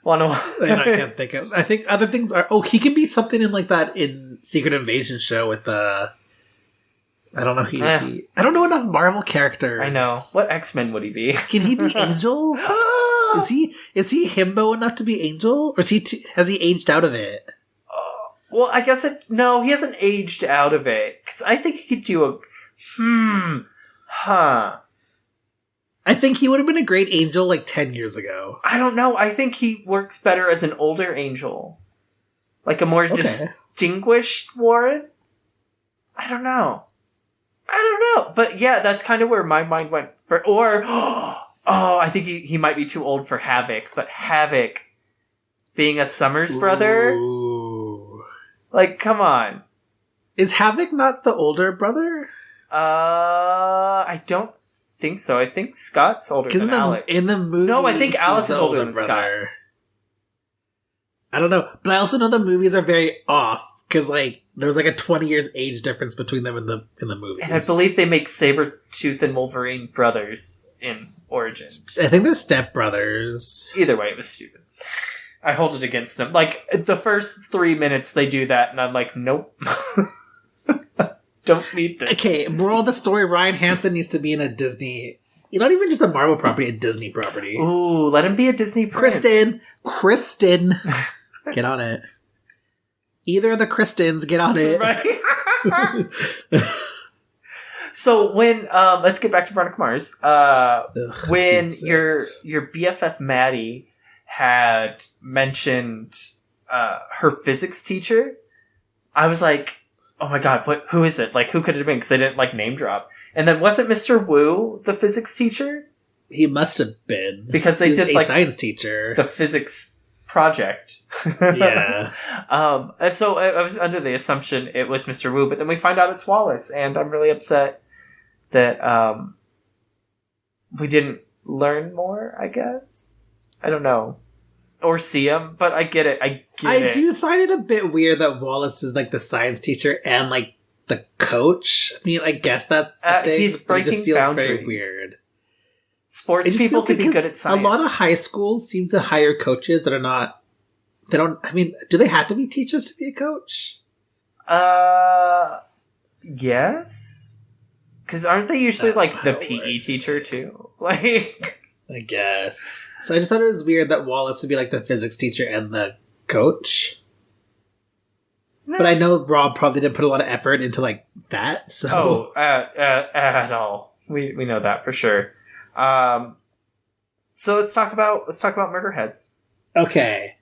[SPEAKER 2] want to watch.
[SPEAKER 3] And I can't think of... I think other things are... Oh, he can be something in like that in Secret Invasion show with the... I don't know who he'd be. I don't know enough Marvel characters.
[SPEAKER 2] I know. What X-Men would he be?
[SPEAKER 3] Can he be Angel? Is he himbo enough to be Angel? Or has he aged out of it?
[SPEAKER 2] Well, I guess no, he hasn't aged out of it. Because I think he could do a...
[SPEAKER 3] I think he would have been a great Angel like 10 years ago.
[SPEAKER 2] I don't know. I think he works better as an older Angel. Like a more distinguished Warren? I don't know. But yeah, that's kind of where my mind went for... Or... I think he might be too old for Havoc. But Havoc being a Summers brother...
[SPEAKER 3] Ooh.
[SPEAKER 2] Like, come on.
[SPEAKER 3] Is Havoc not the older brother?
[SPEAKER 2] I don't think so. I think Scott's older than Alex.
[SPEAKER 3] In the movie...
[SPEAKER 2] No, I think Alex is older than Scott.
[SPEAKER 3] I don't know. But I also know the movies are very off. Because, like, there was like a 20 years age difference between them in the movies.
[SPEAKER 2] And I believe they make Sabretooth and Wolverine brothers in Origins.
[SPEAKER 3] I think they're stepbrothers.
[SPEAKER 2] Either way, it was stupid. I hold it against them. Like, the first 3 minutes they do that, and I'm like, nope. Don't need this.
[SPEAKER 3] Okay, moral of the story, Ryan Hansen needs to be in a Disney... Not even just a Marvel property, a Disney property.
[SPEAKER 2] Ooh, let him be a Disney prince.
[SPEAKER 3] Kristen! Get on it. Either of the Kristens, get on it.
[SPEAKER 2] Right? So when, let's get back to Veronica Mars. When your BFF Maddie had mentioned her physics teacher, I was like, oh my god, who is it? Like, who could it have been? Because they didn't, like, name drop. And then wasn't Mr. Wu the physics teacher?
[SPEAKER 3] He must have been.
[SPEAKER 2] Because they did,
[SPEAKER 3] a
[SPEAKER 2] like,
[SPEAKER 3] science teacher.
[SPEAKER 2] The physics project.
[SPEAKER 3] Yeah.
[SPEAKER 2] And so I was under the assumption it was Mr. Wu, but then we find out it's Wallace, and I'm really upset that we didn't learn more, I guess. I don't know. Or see him, but I get it. I
[SPEAKER 3] do find it a bit weird that Wallace is like the science teacher and like the coach. I mean, I guess that's the thing,
[SPEAKER 2] he's breaking
[SPEAKER 3] it just feels
[SPEAKER 2] boundaries.
[SPEAKER 3] very weird.
[SPEAKER 2] Sports people could be good at science.
[SPEAKER 3] A lot of high schools seem to hire coaches that are not... They don't... I mean, do they have to be teachers to be a coach?
[SPEAKER 2] Yes. Because aren't they usually like the PE teacher too? Like...
[SPEAKER 3] I guess. So I just thought it was weird that Wallace would be like the physics teacher and the coach. No. But I know Rob probably didn't put a lot of effort into like that. So
[SPEAKER 2] at all. We know that for sure. So let's talk about Murderheads.
[SPEAKER 3] Okay.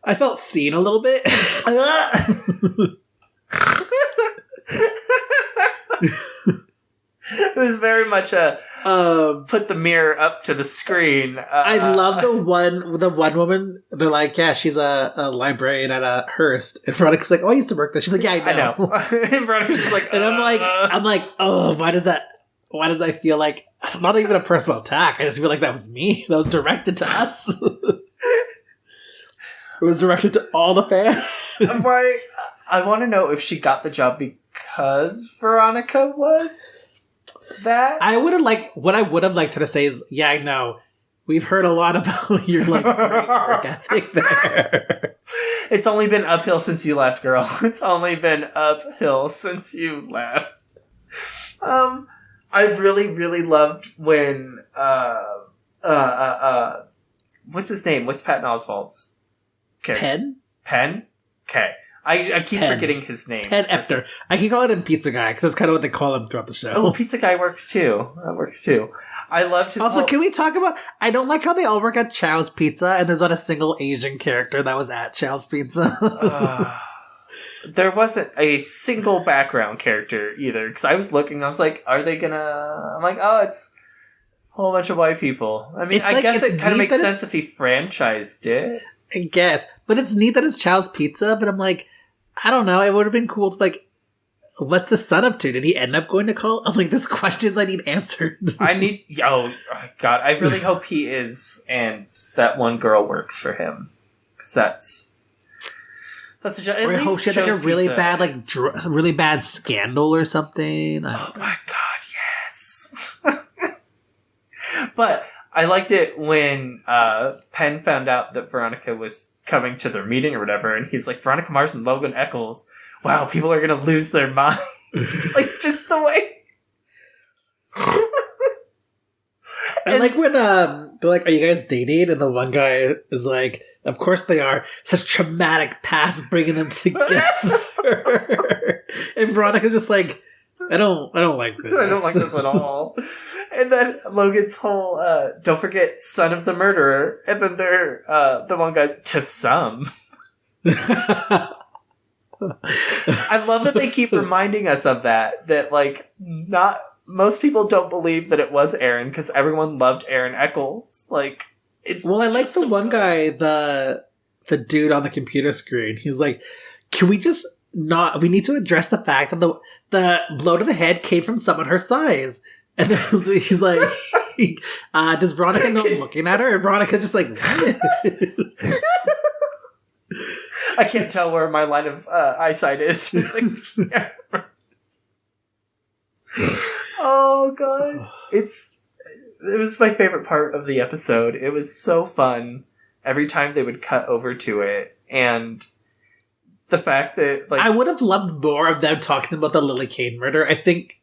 [SPEAKER 3] I felt seen a little bit.
[SPEAKER 2] It was very much a put the mirror up to the screen.
[SPEAKER 3] I love the one woman. They're like, yeah, she's a librarian at Hearst, and Veronica's like, oh, I used to work there. She's like, yeah, I know.
[SPEAKER 2] And Veronica's just like,
[SPEAKER 3] and I'm like, oh, why does I feel like not even a personal attack? I just feel like that was me. That was directed to us. It was directed to all the fans.
[SPEAKER 2] I want to know if she got the job because Veronica was that.
[SPEAKER 3] What I would have liked her to say is, yeah, I know. we've heard a lot about your like great work ethic there.
[SPEAKER 2] It's only been uphill since you left, girl. It's only been uphill since you left. I really, really loved when what's his name? What's Patton Oswalt's character? Penn? Okay. I keep forgetting his name.
[SPEAKER 3] Penn Epner. I keep calling him Pizza Guy because that's kind of what they call him throughout the show.
[SPEAKER 2] Oh, Pizza Guy works too. That works too. I loved his.
[SPEAKER 3] Also, can we talk about? I don't like how they all work at Chow's Pizza, and there's not a single Asian character that was at Chow's Pizza.
[SPEAKER 2] There wasn't a single background character either. Because I was looking, I was like, "Are they gonna?" I'm like, "Oh, it's a whole bunch of white people." I mean, I guess it kind of makes sense if he franchised it.
[SPEAKER 3] I guess, but it's neat that it's Chow's Pizza. But I'm like, I don't know. It would have been cool to like. What's the son up to? Did he end up going to college? I'm like, there's questions I need answered.
[SPEAKER 2] Oh, God. I really hope he is, and that one girl works for him. Because that's a job.
[SPEAKER 3] Or I hope she had like a really bad, like, really bad scandal or something.
[SPEAKER 2] Oh my God, yes. But I liked it when Penn found out that Veronica was coming to their meeting or whatever, and he's like, Veronica Mars and Logan Eccles. Wow, people are gonna lose their minds. Like, just the way.
[SPEAKER 3] And like when they're like, "Are you guys dating?" And the one guy is like, "Of course they are. Such traumatic past bringing them together." And Veronica's just like, I don't like this.
[SPEAKER 2] I don't like this at all. And then Logan's whole, don't forget, son of the murderer. And then they're, the one guy's, to some. I love that they keep reminding us of that, like, not, most people don't believe that it was Aaron, because everyone loved Aaron Eccles. Like, it's
[SPEAKER 3] well, I like the one guy, the dude on the computer screen. He's like, can we just not, we need to address the fact that the blow to the head came from someone her size. And then he's like, does Veronica know I'm looking at her? And Veronica's just like, what?
[SPEAKER 2] I can't tell where my line of eyesight is. Oh, God. It was my favorite part of the episode. It was so fun every time they would cut over to it. And the fact that, like,
[SPEAKER 3] I would have loved more of them talking about the Lily Kane murder. I think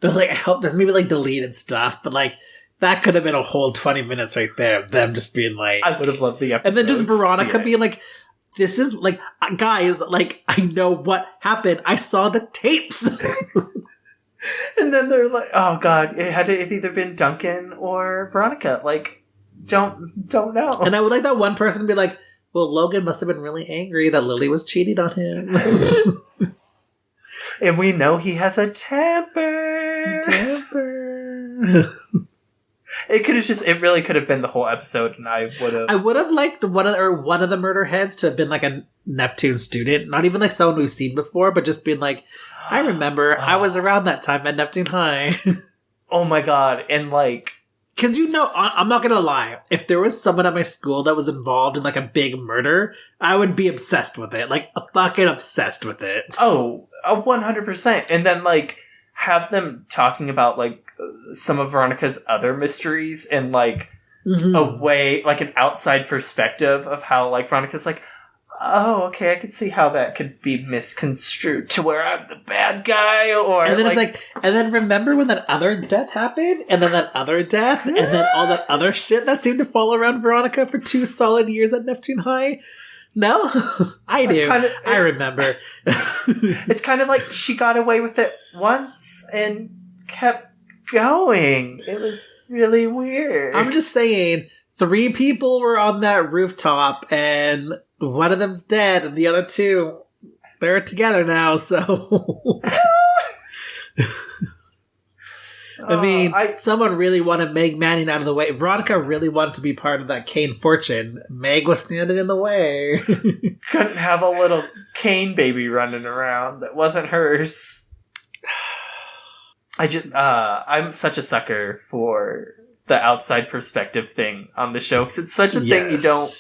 [SPEAKER 3] they're like, I hope there's maybe like deleted stuff, but like that could have been a whole 20 minutes right there of them just being like,
[SPEAKER 2] I would have loved the episode.
[SPEAKER 3] And then just Veronica being like, this is like, guys, like, I know what happened. I saw the tapes.
[SPEAKER 2] And then they're like, oh God, it had to have either been Duncan or Veronica. Like, don't know.
[SPEAKER 3] And I would like that one person to be like, well, Logan must have been really angry that Lily was cheating on him.
[SPEAKER 2] And we know he has a temper. It really could have been the whole episode, and I would have liked
[SPEAKER 3] one of the murder heads to have been like a Neptune student, not even like someone we've seen before, but just being like, I remember I was around that time at Neptune High.
[SPEAKER 2] Oh my God. And like,
[SPEAKER 3] because I'm not gonna lie, if there was someone at my school that was involved in like a big murder, I would be obsessed with it, like fucking obsessed with it.
[SPEAKER 2] Oh, 100%. And then like have them talking about like some of Veronica's other mysteries and like a way, like an outside perspective of how like Veronica's like, oh, okay, I could see how that could be misconstrued to where I'm the bad guy, or
[SPEAKER 3] and then it's like, and then remember when that other death happened, and then that other death, and then all that other shit that seemed to fall around Veronica for 2 solid years at Neptune High. No, I do. I remember.
[SPEAKER 2] It's kind of like she got away with it once and kept going. It was really weird.
[SPEAKER 3] I'm just saying, 3 people were on that rooftop, and one of them's dead, and the other 2, they're together now, so... I mean, someone really wanted Meg Manning out of the way. Veronica really wanted to be part of that Kane fortune. Meg was standing in the way.
[SPEAKER 2] Couldn't have a little Kane baby running around that wasn't hers. I'm such a sucker for the outside perspective thing on the show, because it's such a thing you don't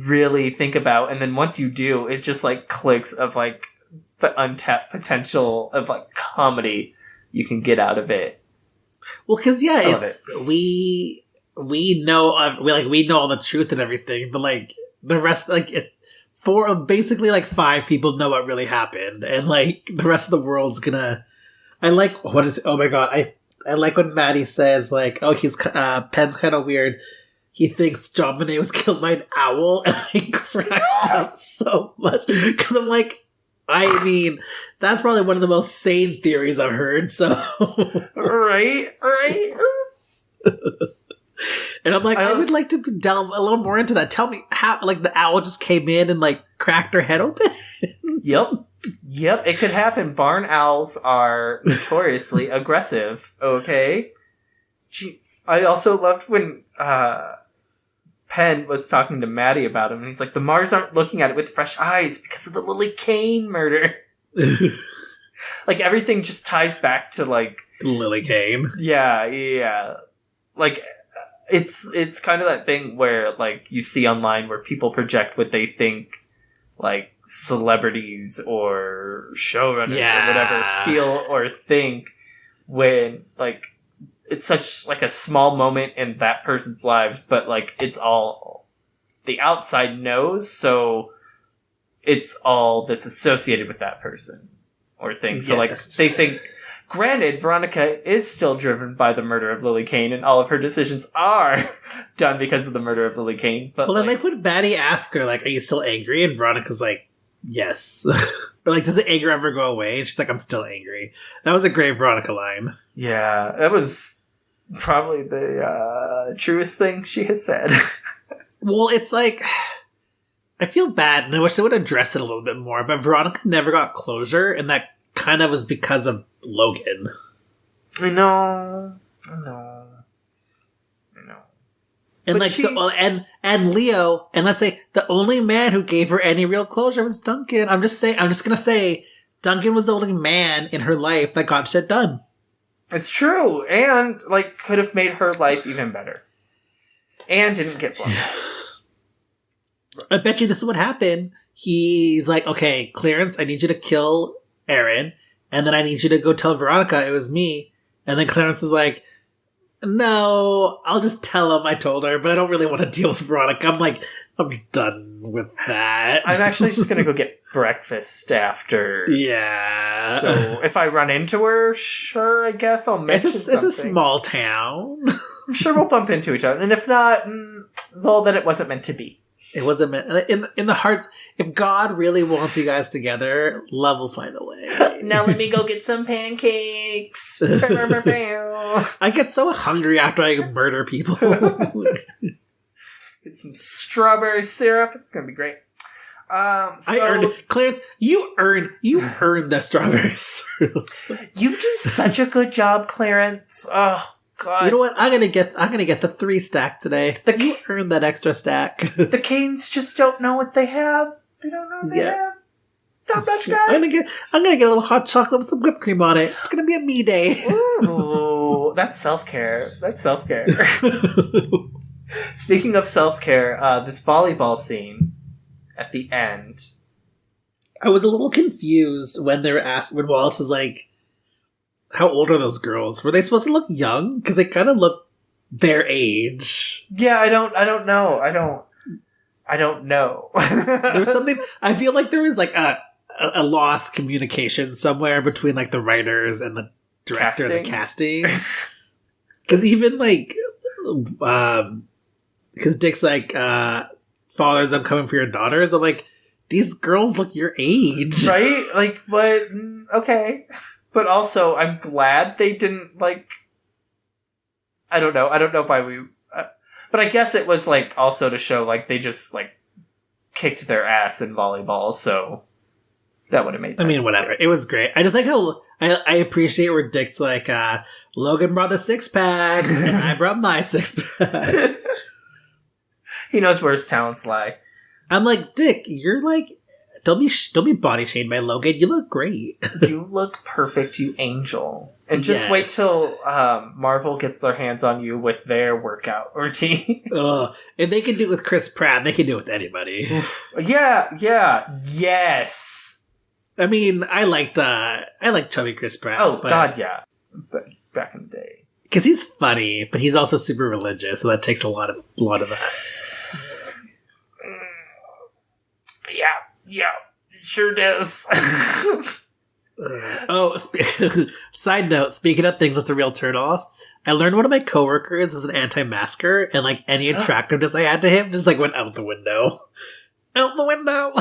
[SPEAKER 2] really think about, and then once you do, it just like clicks of like the untapped potential of like comedy you can get out of it.
[SPEAKER 3] Well, because we we know all the truth and everything, but like the rest, like basically like 5 people know what really happened, and like the rest of the world's gonna. Oh my god, I like when Maddie says like, oh, Penn's kind of weird. He thinks John Bonet was killed by an owl, and I cracked up so much because I'm like, I mean, that's probably one of the most sane theories I've heard. So,
[SPEAKER 2] right.
[SPEAKER 3] And I'm like, I would like to delve a little more into that. Tell me how, like, the owl just came in and like cracked her head open.
[SPEAKER 2] Yep, it could happen. Barn owls are notoriously aggressive. Okay. Jeez. I also loved when Penn was talking to Maddie about him, and he's like, the Mars aren't looking at it with fresh eyes because of the Lily Kane murder. Like, everything just ties back to, like...
[SPEAKER 3] Lily Kane.
[SPEAKER 2] Yeah. Like, it's kind of that thing where, like, you see online where people project what they think, like, celebrities or showrunners or whatever feel or think when, like... It's such, like, a small moment in that person's lives, but, like, it's all the outside knows, so it's all that's associated with that person or thing. Yes. So, like, they think, granted, Veronica is still driven by the murder of Lily Kane, and all of her decisions are done because of the murder of Lily Kane. But,
[SPEAKER 3] well, then, like, when Maddie asks her, like, are you still angry? And Veronica's like, yes. Or, like, does the anger ever go away? And she's like, I'm still angry. That was a great Veronica line.
[SPEAKER 2] Yeah, that was... probably the truest thing she has said.
[SPEAKER 3] Well, it's like, I feel bad, and I wish they would address it a little bit more, but Veronica never got closure, and that kind of was because of Logan.
[SPEAKER 2] I know.
[SPEAKER 3] And but like and Leo, and let's say the only man who gave her any real closure was Duncan. I'm just gonna say Duncan was the only man in her life that got shit done.
[SPEAKER 2] It's true, and, like, could have made her life even better. And didn't get blown up.
[SPEAKER 3] I bet you this is what happened. He's like, okay, Clarence, I need you to kill Aaron, and then I need you to go tell Veronica it was me. And then Clarence is like, no, I'll just tell him I told her, but I don't really want to deal with Veronica. I'm like, I'm done with that.
[SPEAKER 2] I'm actually just going to go get breakfast after.
[SPEAKER 3] Yeah.
[SPEAKER 2] So if I run into her, sure, I guess I'll mention something.
[SPEAKER 3] It's a small town.
[SPEAKER 2] I'm sure we'll bump into each other. And if not, well, then it wasn't meant to be.
[SPEAKER 3] It wasn't meant. In the heart, if God really wants you guys together, love will find a way.
[SPEAKER 2] Now let me go get some pancakes.
[SPEAKER 3] I get so hungry after I murder people.
[SPEAKER 2] Get some strawberry syrup. It's gonna be great.
[SPEAKER 3] I earned it. Clarence, you earned the strawberry syrup.
[SPEAKER 2] You do such a good job, Clarence. Oh God.
[SPEAKER 3] You know what? I'm gonna get the 3 stack today. You earned that extra stack.
[SPEAKER 2] The Canes just don't know what they have. They don't know what they have. Top notch guy.
[SPEAKER 3] I'm gonna get a little hot chocolate with some whipped cream on it. It's gonna be a me day.
[SPEAKER 2] Ooh, that's self-care. Speaking of self-care, this volleyball scene at the end.
[SPEAKER 3] I was a little confused when they were asked, when Wallace was like, how old are those girls? Were they supposed to look young? Because they kind of look their age.
[SPEAKER 2] Yeah, I don't know. I don't know.
[SPEAKER 3] There was something, I feel like there was like a lost communication somewhere between like the writers and the director and the casting. Because even like, because Dick's like, fathers, I'm coming for your daughters. I'm like, these girls look your age.
[SPEAKER 2] Right? Like, but, okay. But also, I'm glad they didn't, like... I don't know why we... but I guess it was, like, also to show, like, they just, like, kicked their ass in volleyball, so that would have made sense.
[SPEAKER 3] I mean, whatever. Too. It was great. I just like how... I appreciate where Dick's like, Logan brought the 6-pack, and I brought my 6-pack.
[SPEAKER 2] He knows where his talents lie.
[SPEAKER 3] I'm like, Dick, you're like... Don't be body shamed by Logan. You look great.
[SPEAKER 2] You look perfect, you angel. And just wait till Marvel gets their hands on you with their workout routine.
[SPEAKER 3] If they can do it with Chris Pratt, they can do it with anybody.
[SPEAKER 2] Yes.
[SPEAKER 3] I mean, I liked chubby Chris Pratt.
[SPEAKER 2] Oh, God, yeah. But back in the day.
[SPEAKER 3] Because he's funny, but he's also super religious, so that takes a lot of that.
[SPEAKER 2] Yeah, it sure does.
[SPEAKER 3] Side note, speaking of things that's a real turnoff, I learned one of my coworkers is an anti-masker, and like any attractiveness I had to him just like went out the window. Out the window!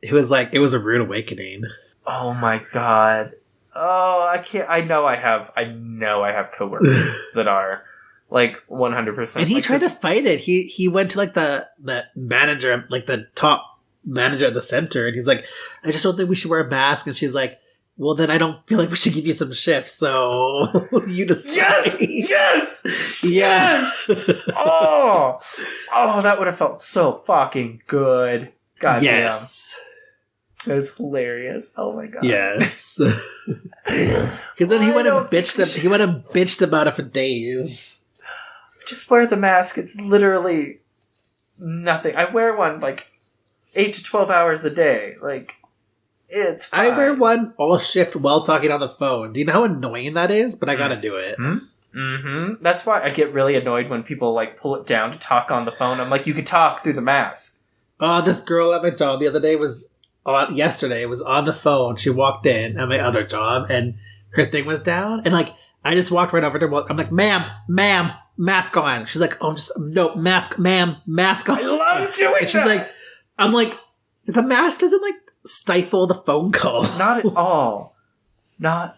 [SPEAKER 3] It was a rude awakening.
[SPEAKER 2] Oh my god. Oh, I can't. I know I have coworkers that are like 100%.
[SPEAKER 3] And he
[SPEAKER 2] like,
[SPEAKER 3] tried to fight it. He went to like the manager, like the top manager at the center, and he's like, I just don't think we should wear a mask. And she's like, well, then I don't feel like we should give you some shifts. So you decide.
[SPEAKER 2] Yes. Oh, that would have felt so fucking good. God
[SPEAKER 3] yes.
[SPEAKER 2] damn. It was hilarious. Oh my god.
[SPEAKER 3] Yes. Because then he went and bitched about it for days.
[SPEAKER 2] Just wear the mask. It's literally nothing. I wear one like 8 to 12 hours a day. Like, it's fine.
[SPEAKER 3] I wear one all shift while talking on the phone. Do you know how annoying that is? But I gotta do it.
[SPEAKER 2] Mm-hmm. That's why I get really annoyed when people like pull it down to talk on the phone. I'm like, you could talk through the mask.
[SPEAKER 3] This girl at my job the other day was on the phone. She walked in at my other job and her thing was down. And like, I just walked right over to her. I'm like, ma'am, mask on. She's like, no, mask, ma'am, mask on.
[SPEAKER 2] I love doing
[SPEAKER 3] and she's
[SPEAKER 2] that.
[SPEAKER 3] like, I'm like, the mask doesn't like stifle the phone call.
[SPEAKER 2] Not at all. Not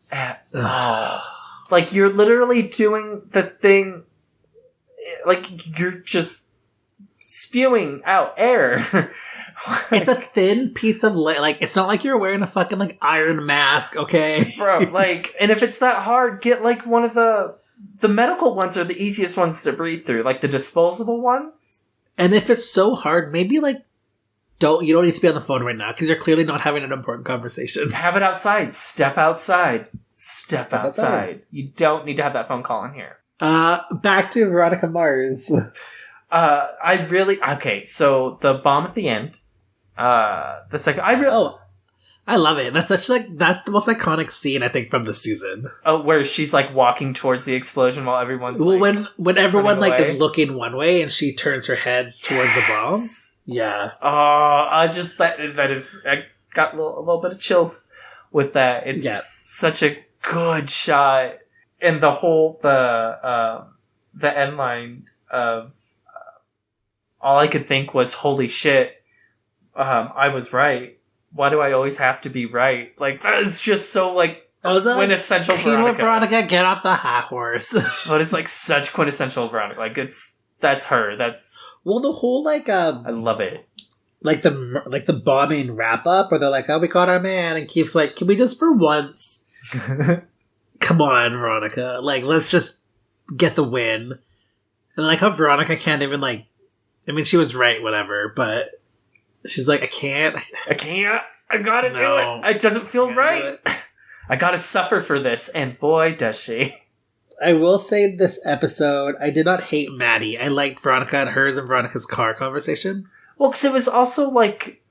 [SPEAKER 2] at all. Like, you're literally doing the thing, like, you're just spewing out air.
[SPEAKER 3] It's a thin piece of like, it's not like you're wearing a fucking like iron mask, okay?
[SPEAKER 2] Bro, like, and if it's that hard, get like one of the medical ones are the easiest ones to breathe through, like the disposable ones.
[SPEAKER 3] And if it's so hard, maybe like, you don't need to be on the phone right now because you're clearly not having an important conversation.
[SPEAKER 2] Have it outside. Step outside. Step outside. You don't need to have that phone call in here.
[SPEAKER 3] Back to Veronica Mars.
[SPEAKER 2] Okay, so the bomb at the end, the second,
[SPEAKER 3] I love it. That's the most iconic scene, I think, from the season.
[SPEAKER 2] Oh, where she's like walking towards the explosion while everyone's like,
[SPEAKER 3] when everyone like
[SPEAKER 2] away.
[SPEAKER 3] is looking one way and she turns her head towards the bomb. Yeah.
[SPEAKER 2] Oh, I got a little bit of chills with that. It's such a good shot, and the whole the end line of all I could think was, "Holy shit, I was right. Why do I always have to be right?" Like, that is just so like quintessential Veronica.
[SPEAKER 3] Veronica, get off the high horse.
[SPEAKER 2] But it's like such quintessential Veronica. Like, that's her. That's
[SPEAKER 3] the whole like
[SPEAKER 2] I love it.
[SPEAKER 3] Like the bombing wrap up where they're like, oh, we caught our man, and Keith's like, can we just for once come on, Veronica, like let's just get the win. And I like how Veronica can't even like, I mean, she was right, whatever, but she's like, I can't I gotta do it. It doesn't feel right.
[SPEAKER 2] I gotta suffer for this, and boy does she.
[SPEAKER 3] I will say this episode, I did not hate Maddie. I liked Veronica and hers and Veronica's car conversation.
[SPEAKER 2] Well, because it was also like,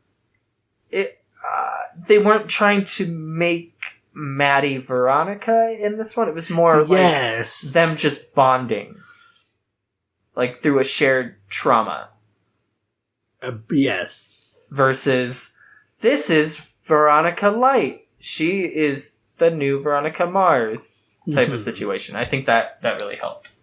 [SPEAKER 2] they weren't trying to make Maddie Veronica in this one. It was more like them just bonding. Like through a shared trauma.
[SPEAKER 3] Yes.
[SPEAKER 2] Versus, this is Veronica Light. She is the new Veronica Mars type of situation. I think that really helped.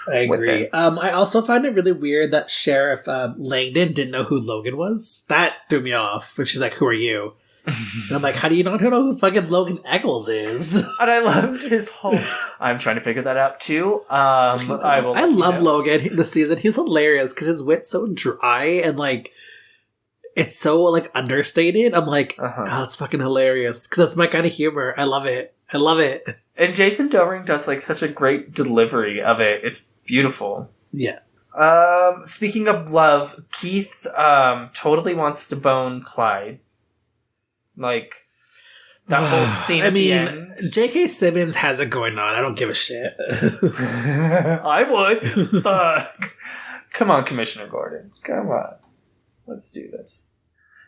[SPEAKER 3] I agree. I also find it really weird that Sheriff Langdon didn't know who Logan was. That threw me off. When she's like, who are you? And I'm like, how do you not know who fucking Logan Eccles is?
[SPEAKER 2] And I loved his whole... I'm trying to figure that out too. I
[SPEAKER 3] love Logan this season. He's hilarious because his wit's so dry and like, it's so like understated. I'm like, oh, it's fucking hilarious because that's my kind of humor. I love it. And
[SPEAKER 2] Jason Dohring does like such a great delivery of it. It's beautiful.
[SPEAKER 3] Yeah.
[SPEAKER 2] Speaking of love, Keith totally wants to bone Clyde. Like, that whole scene at the end.
[SPEAKER 3] J.K. Simmons has it going on. I don't give a shit.
[SPEAKER 2] I would. Fuck. Come on, Commissioner Gordon. Come on. Let's do this.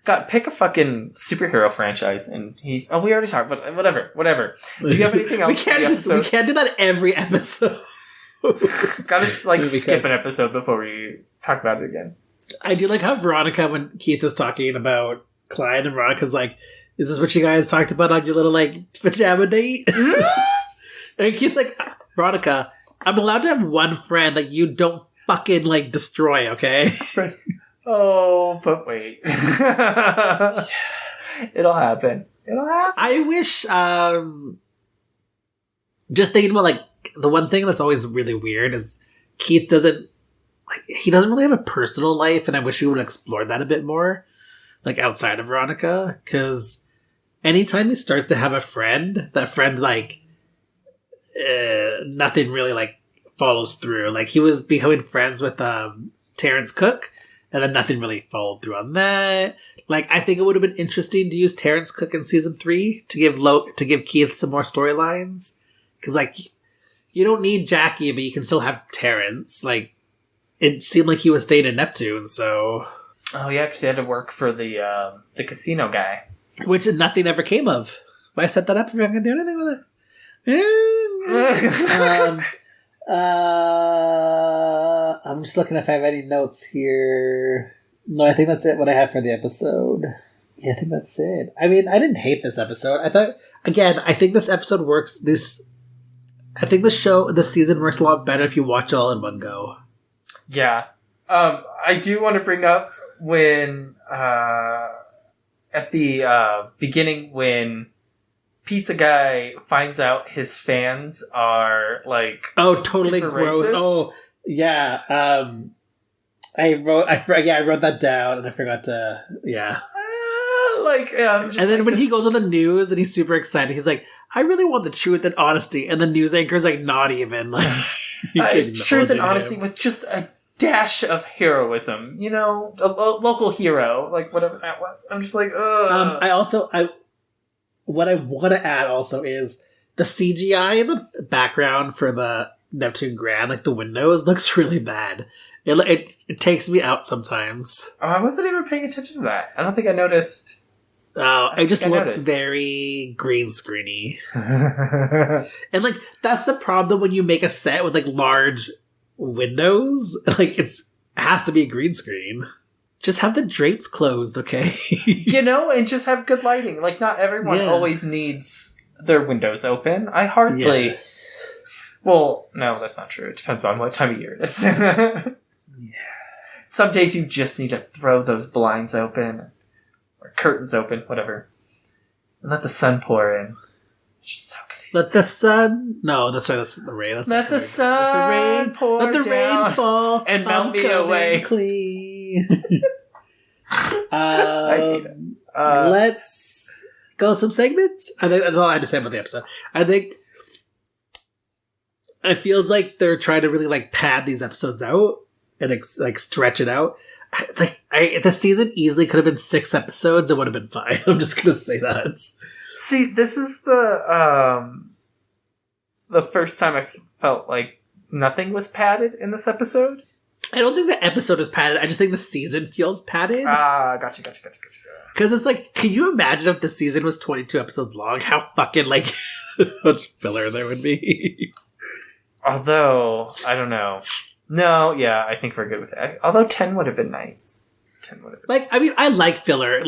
[SPEAKER 2] God, pick a fucking superhero franchise, and he's... Oh, we already talked, but whatever. Do you have anything else?
[SPEAKER 3] We can't do that every episode.
[SPEAKER 2] Gotta skip an episode before we talk about it again.
[SPEAKER 3] I do like how Veronica, when Keith is talking about Clyde, and Veronica's like, "Is this what you guys talked about on your little pajama date?" And Keith's like, "Veronica, I'm allowed to have one friend that you don't fucking destroy, okay?"
[SPEAKER 2] Oh, but wait. It'll happen.
[SPEAKER 3] I wish, just thinking about, the one thing that's always really weird is Keith doesn't really have a personal life, and I wish we would explore that a bit more, outside of Veronica, because anytime he starts to have a friend, that friend, nothing really, follows through. He was becoming friends with, Terrence Cook, and then nothing really followed through on that. I think it would have been interesting to use Terrence Cook in season 3 to give Keith some more storylines. Because, you don't need Jackie, but you can still have Terrence. It seemed like he was staying in Neptune, so...
[SPEAKER 2] Oh, yeah, because he had to work for the casino guy.
[SPEAKER 3] Which nothing ever came of. But I set that up if you're not going to do anything with it. I'm just looking if I have any notes here. No, I think that's it, what I have for the episode. Yeah, I think that's it. I mean, I didn't hate this episode. I think this episode works. I think the season works a lot better if you watch it all in one go.
[SPEAKER 2] Yeah. I do want to bring up when, at the beginning, when Pizza Guy finds out his fans are,
[SPEAKER 3] oh, totally gross.
[SPEAKER 2] Racist.
[SPEAKER 3] Oh, yeah. I wrote that down, and I forgot to, yeah. And then when he goes on the news and he's super excited, he's like, "I really want the truth and honesty," and the news anchor's not even
[SPEAKER 2] truth and honesty with just a dash of heroism, a local hero, whatever that was. I'm just ugh.
[SPEAKER 3] What I want to add also is the CGI in the background for the Neptune Grand, the windows, looks really bad. It takes me out sometimes.
[SPEAKER 2] Oh, I wasn't even paying attention to that. I don't think I noticed.
[SPEAKER 3] Oh, it just looks very green screeny. And that's the problem when you make a set with large windows. It has to be a green screen. Just have the drapes closed, okay?
[SPEAKER 2] And just have good lighting. Not everyone always needs their windows open. I hardly...
[SPEAKER 3] Yes.
[SPEAKER 2] Well, no, that's not true. It depends on what time of year it is. Yeah. Some days you just need to throw those blinds open. Or curtains open, whatever. And let the sun pour in. It's just so good.
[SPEAKER 3] Let the sun... No, that's right, that's the rain.
[SPEAKER 2] Let the sun pour down. Let the rain fall. And melt me away.
[SPEAKER 3] Clean. Let's go some segments. I think that's all I had to say about the episode. I think it feels like they're trying to really pad these episodes out and stretch it out. The season easily could have been 6 episodes. It would have been fine. I'm just gonna say that.
[SPEAKER 2] See, this is the first time I felt like nothing was padded in this episode.
[SPEAKER 3] I don't think the episode is padded. I just think the season feels padded.
[SPEAKER 2] Gotcha.
[SPEAKER 3] Because it's can you imagine if the season was 22 episodes long? How fucking much filler there would be.
[SPEAKER 2] Although, I don't know. No, yeah, I think we're good with that. Although 10 would have been nice. 10 would have been
[SPEAKER 3] I mean, I like filler.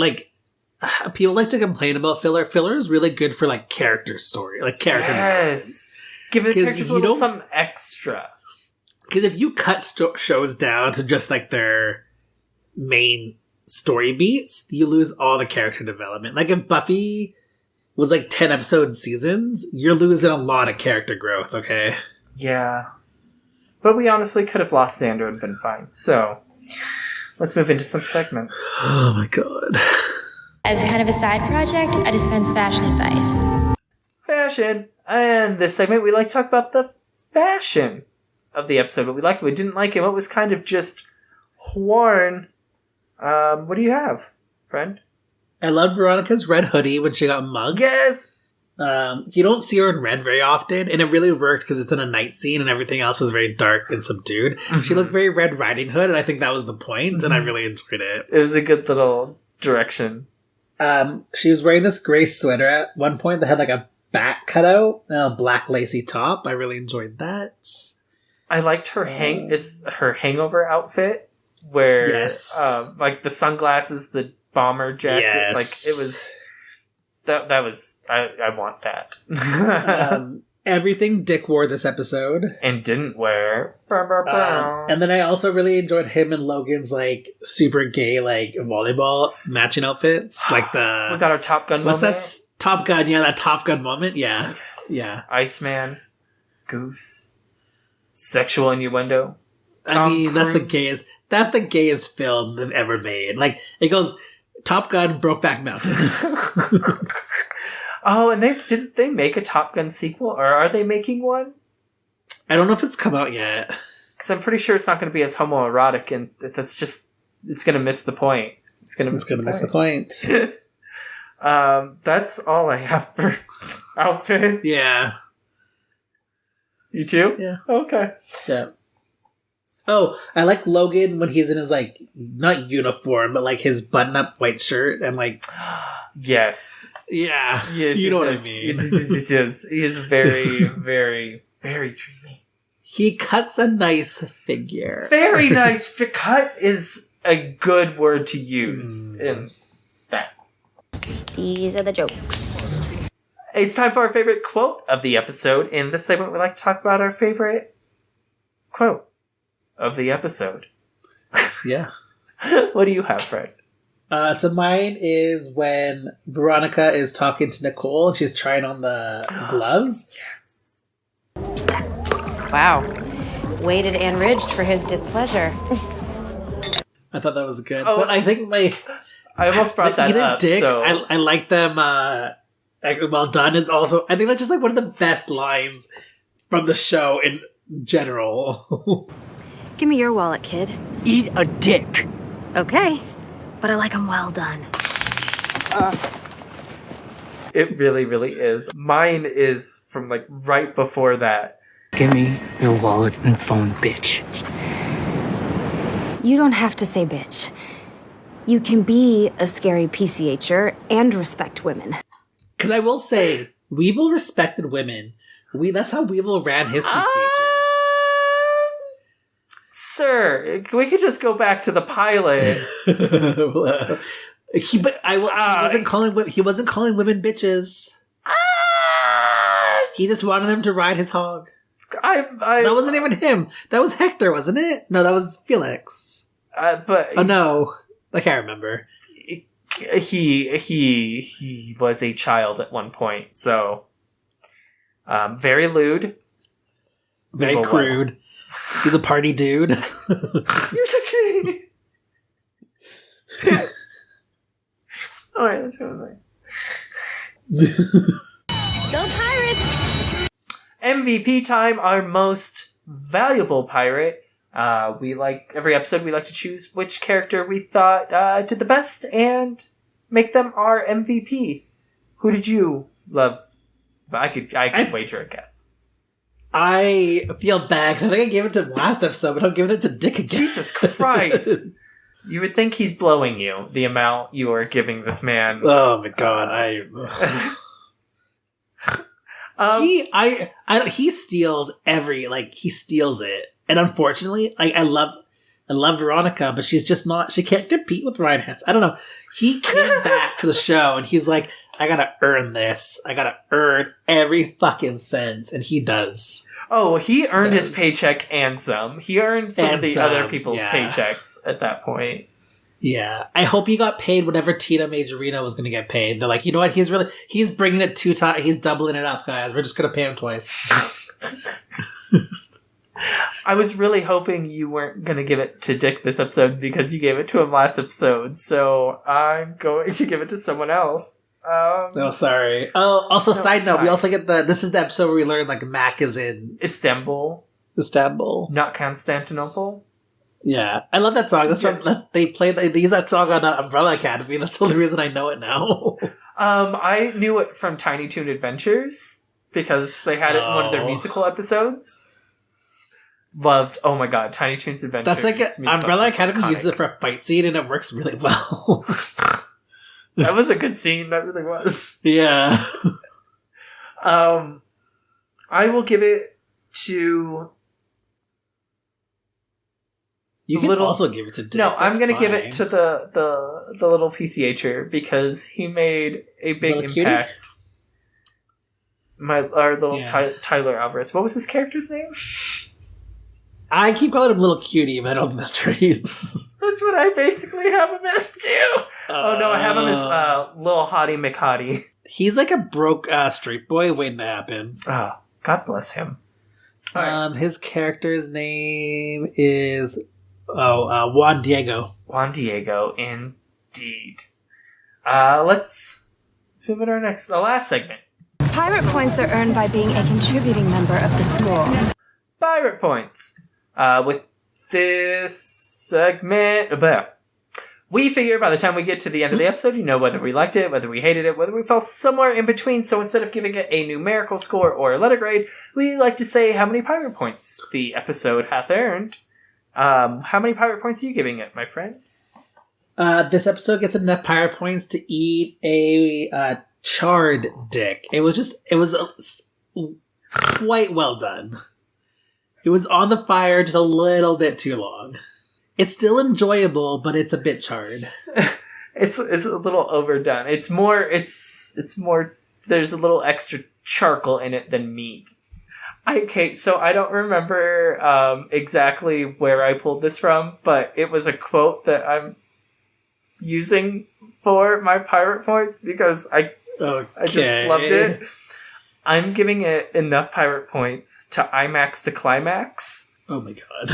[SPEAKER 3] People like to complain about filler. Filler is really good for, character story. Character development.
[SPEAKER 2] Give the characters some extra.
[SPEAKER 3] Because if you cut shows down to just, their main story beats, you lose all the character development. If Buffy was, 10 episode seasons, you're losing a lot of character growth, okay?
[SPEAKER 2] Yeah. But we honestly could have lost Sandra and been fine. So, let's move into some segments.
[SPEAKER 3] Oh my god.
[SPEAKER 4] As kind of a side project, I dispense fashion advice.
[SPEAKER 2] Fashion. And this segment, we like to talk about the fashion of the episode. What we liked, what we didn't like, and what was kind of just worn. What do you have, friend?
[SPEAKER 3] I loved Veronica's red hoodie when she got mugged.
[SPEAKER 2] Yes!
[SPEAKER 3] You don't see her in red very often, and it really worked because it's in a night scene and everything else was very dark and subdued. Mm-hmm. She looked very Red Riding Hood, and I think that was the point, and I really enjoyed it.
[SPEAKER 2] It was a good little direction.
[SPEAKER 3] She was wearing this gray sweater at one point that had like a back cutout and a black lacy top. I really enjoyed that.
[SPEAKER 2] I liked her hangover outfit where like the sunglasses, the bomber jacket, like it was that was I want that.
[SPEAKER 3] Everything Dick wore this episode
[SPEAKER 2] and didn't wear.
[SPEAKER 3] And then I also really enjoyed him and Logan's like super gay like volleyball matching outfits. Like we
[SPEAKER 2] got our Top Gun moment.
[SPEAKER 3] What's that? Top Gun, yeah, that Top Gun moment. Yeah.
[SPEAKER 2] Yes.
[SPEAKER 3] Yeah.
[SPEAKER 2] Iceman, Goose, sexual innuendo.
[SPEAKER 3] I mean, that's the gayest film they've ever made. Like it goes Top Gun, Brokeback Mountain.
[SPEAKER 2] Oh, and didn't they make a Top Gun sequel, or are they making one?
[SPEAKER 3] I don't know if it's come out yet.
[SPEAKER 2] Because I'm pretty sure it's not going to be as homoerotic, and it's going to miss the point. It's going to miss the point. That's all I have for outfits.
[SPEAKER 3] Yeah.
[SPEAKER 2] You too?
[SPEAKER 3] Yeah.
[SPEAKER 2] Okay.
[SPEAKER 3] Yeah. Oh, I like Logan when he's in his, like, not uniform, but, like, his button-up white shirt and, like...
[SPEAKER 2] Yes.
[SPEAKER 3] Yeah.
[SPEAKER 2] Yes,
[SPEAKER 3] you know what I mean.
[SPEAKER 2] Yes. He is very, very, very dreamy.
[SPEAKER 3] He cuts a nice figure.
[SPEAKER 2] Very nice. Cut is a good word to use in that.
[SPEAKER 4] These are the jokes.
[SPEAKER 2] It's time for our favorite quote of the episode. In this segment, we like to talk about our favorite quote of the episode.
[SPEAKER 3] Yeah.
[SPEAKER 2] What do you have, Fred?
[SPEAKER 3] So mine is when Veronica is talking to Nicole and she's trying on the gloves.
[SPEAKER 2] Yes.
[SPEAKER 5] Wow. Waited and ridged for his displeasure.
[SPEAKER 3] I thought that was good. But I think
[SPEAKER 2] I almost brought that up.
[SPEAKER 3] Dick,
[SPEAKER 2] so.
[SPEAKER 3] I like them. Well done is also, I think that's just like one of the best lines from the show in general.
[SPEAKER 5] Give me your wallet, kid.
[SPEAKER 1] Eat a dick.
[SPEAKER 5] Okay. But I like them well done.
[SPEAKER 2] It really, really is. Mine is from like right before that.
[SPEAKER 1] Give me your wallet and phone, bitch.
[SPEAKER 5] You don't have to say bitch. You can be a scary PCHer and respect women.
[SPEAKER 3] Because I will say, Weevil respected women. That's how Weevil ran his PCHers.
[SPEAKER 2] Sir, we could just go back to the pilot.
[SPEAKER 3] He wasn't calling women bitches. He just wanted them to ride his hog. That wasn't even him. That was Hector, wasn't it? No, that was Felix.
[SPEAKER 2] But
[SPEAKER 3] oh no, I can't remember.
[SPEAKER 2] He was a child at one point, so very lewd,
[SPEAKER 3] very crude. He's a party dude.
[SPEAKER 2] You're such a... Alright, that's kind of nice.
[SPEAKER 4] Go Pirates!
[SPEAKER 2] MVP time, our most valuable pirate. Every episode we like to choose which character we thought did the best and make them our MVP. Who did you love? I could wager a guess.
[SPEAKER 3] I feel bad because I think I gave it to last episode, but I'm giving it to Dick again. Jesus
[SPEAKER 2] Christ. You would think he's blowing you, the amount you are giving this man.
[SPEAKER 3] Oh my god, he steals he steals it. And unfortunately, I love Veronica, but she's just not, she can't compete with Ryan Hess. I don't know. He came back to the show and he's like, I gotta earn this. I gotta earn every fucking cent. And he does.
[SPEAKER 2] Oh, he earned his paycheck and some. He earned some of the other people's paychecks at that point.
[SPEAKER 3] Yeah. I hope he got paid whatever Tina Majorino was going to get paid. They're like, you know what? He's bringing it 2 times. He's doubling it up, guys. We're just going to pay him twice.
[SPEAKER 2] I was really hoping you weren't going to give it to Dick this episode because you gave it to him last episode. So I'm going to give it to someone else.
[SPEAKER 3] No, sorry. Oh, also, side note, we also get this is the episode where we learn, like, Mac is in
[SPEAKER 2] Istanbul.
[SPEAKER 3] Not
[SPEAKER 2] Constantinople.
[SPEAKER 3] Yeah. I love that song. That's what they use that song on Umbrella Academy. That's the only reason I know it now.
[SPEAKER 2] I knew it from Tiny Toon Adventures because they had it in one of their musical episodes. Loved, oh my god, Tiny Toons Adventures.
[SPEAKER 3] That's like Umbrella Academy uses it for a fight scene and it works really well.
[SPEAKER 2] That was a good scene. That really was.
[SPEAKER 3] Yeah.
[SPEAKER 2] I will give it to...
[SPEAKER 3] You can also give it to Dick.
[SPEAKER 2] No, I'm going to give it
[SPEAKER 3] fine.
[SPEAKER 2] to the little PCHer because he made a big
[SPEAKER 3] Little
[SPEAKER 2] impact. Our little Tyler Alvarez. What was his character's name?
[SPEAKER 3] I keep calling him Little Cutie, but I don't think that's right.
[SPEAKER 2] That's what I basically have him as too. Oh no, I have him as Lil Hottie McHottie.
[SPEAKER 3] He's like a broke straight boy waiting to happen.
[SPEAKER 2] Oh, God bless him. Right.
[SPEAKER 3] His character's name is Juan Diego.
[SPEAKER 2] Juan Diego, indeed. Let's move on to the last segment.
[SPEAKER 5] Pirate points are earned by being a contributing member of the school.
[SPEAKER 2] Pirate points. With this segment, we figure by the time we get to the end of the episode, you know whether we liked it, whether we hated it, whether we fell somewhere in between. So instead of giving it a numerical score or a letter grade, we like to say how many pirate points the episode hath earned. How many pirate points are you giving it, my friend?
[SPEAKER 3] This episode gets enough pirate points to eat a charred dick. It was quite well done. It was on the fire just a little bit too long. It's still enjoyable, but it's a bit charred.
[SPEAKER 2] It's a little overdone. It's more, there's a little extra charcoal in it than meat. Okay, so I don't remember exactly where I pulled this from, but it was a quote that I'm using for my pirate points because I just loved it. I'm giving it enough pirate points to IMAX to climax.
[SPEAKER 3] Oh my god.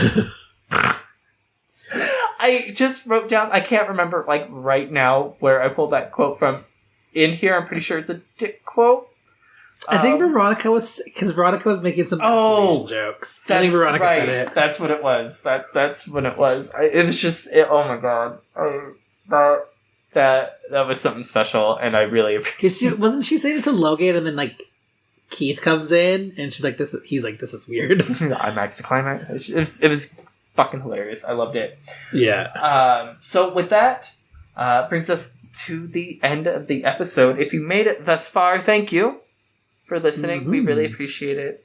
[SPEAKER 2] I just wrote down, I can't remember like right now where I pulled that quote from. In here, I'm pretty sure it's a Dick quote.
[SPEAKER 3] I think Veronica was making some jokes. I think Veronica said it.
[SPEAKER 2] That's what it was. That's when it was. It was just, oh my god. That was something special, and I really appreciate it.
[SPEAKER 3] Wasn't she saying it to Logan, and then like Keith comes in, and she's like, he's like, this is weird.
[SPEAKER 2] IMAX to climax. It was fucking hilarious. I loved it.
[SPEAKER 3] Yeah.
[SPEAKER 2] So with that, brings us to the end of the episode. If you made it thus far, thank you for listening. Mm-hmm. We really appreciate it.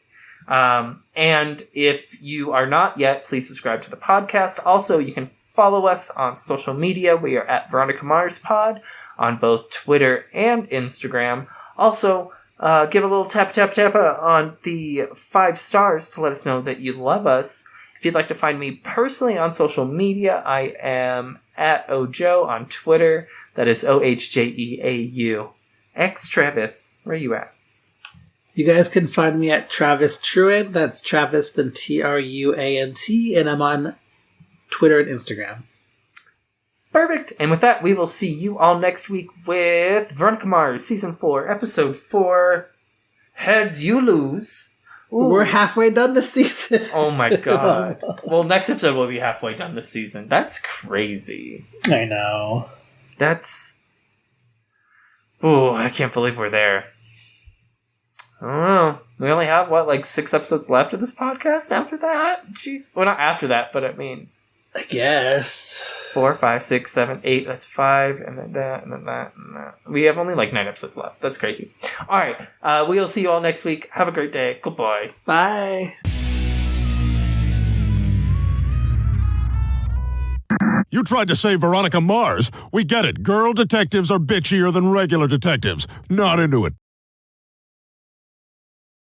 [SPEAKER 2] And if you are not yet, please subscribe to the podcast. Also, you can follow us on social media. We are at Veronica Mars Pod on both Twitter and Instagram. Also, give a little tap on the 5 stars to let us know that you love us. If you'd like to find me personally on social media, I am at Ojo on Twitter. That is OHJEAU. Travis, where are you at?
[SPEAKER 3] You guys can find me at Travis Truant. That's Travis, then Truant, and I'm on Twitter and Instagram.
[SPEAKER 2] Perfect. And with that, we will see you all next week with Veronica Mars, Season 4, Episode 4, Heads You Lose. Ooh.
[SPEAKER 3] We're halfway done this season.
[SPEAKER 2] Oh my god. Well, next episode will be halfway done this season. That's crazy.
[SPEAKER 3] I know.
[SPEAKER 2] Ooh, I can't believe we're there. I don't know. We only have, 6 episodes left of this podcast after that? Well, not after that, but I mean...
[SPEAKER 3] I guess.
[SPEAKER 2] 4, 5, 6, 7, 8, that's 5, and then that, and then that, and that. We have only 9 episodes left. That's crazy. Alright, we'll see you all next week. Have a great day. Goodbye.
[SPEAKER 3] Bye.
[SPEAKER 6] You tried to say Veronica Mars. We get it. Girl detectives are bitchier than regular detectives. Not into it.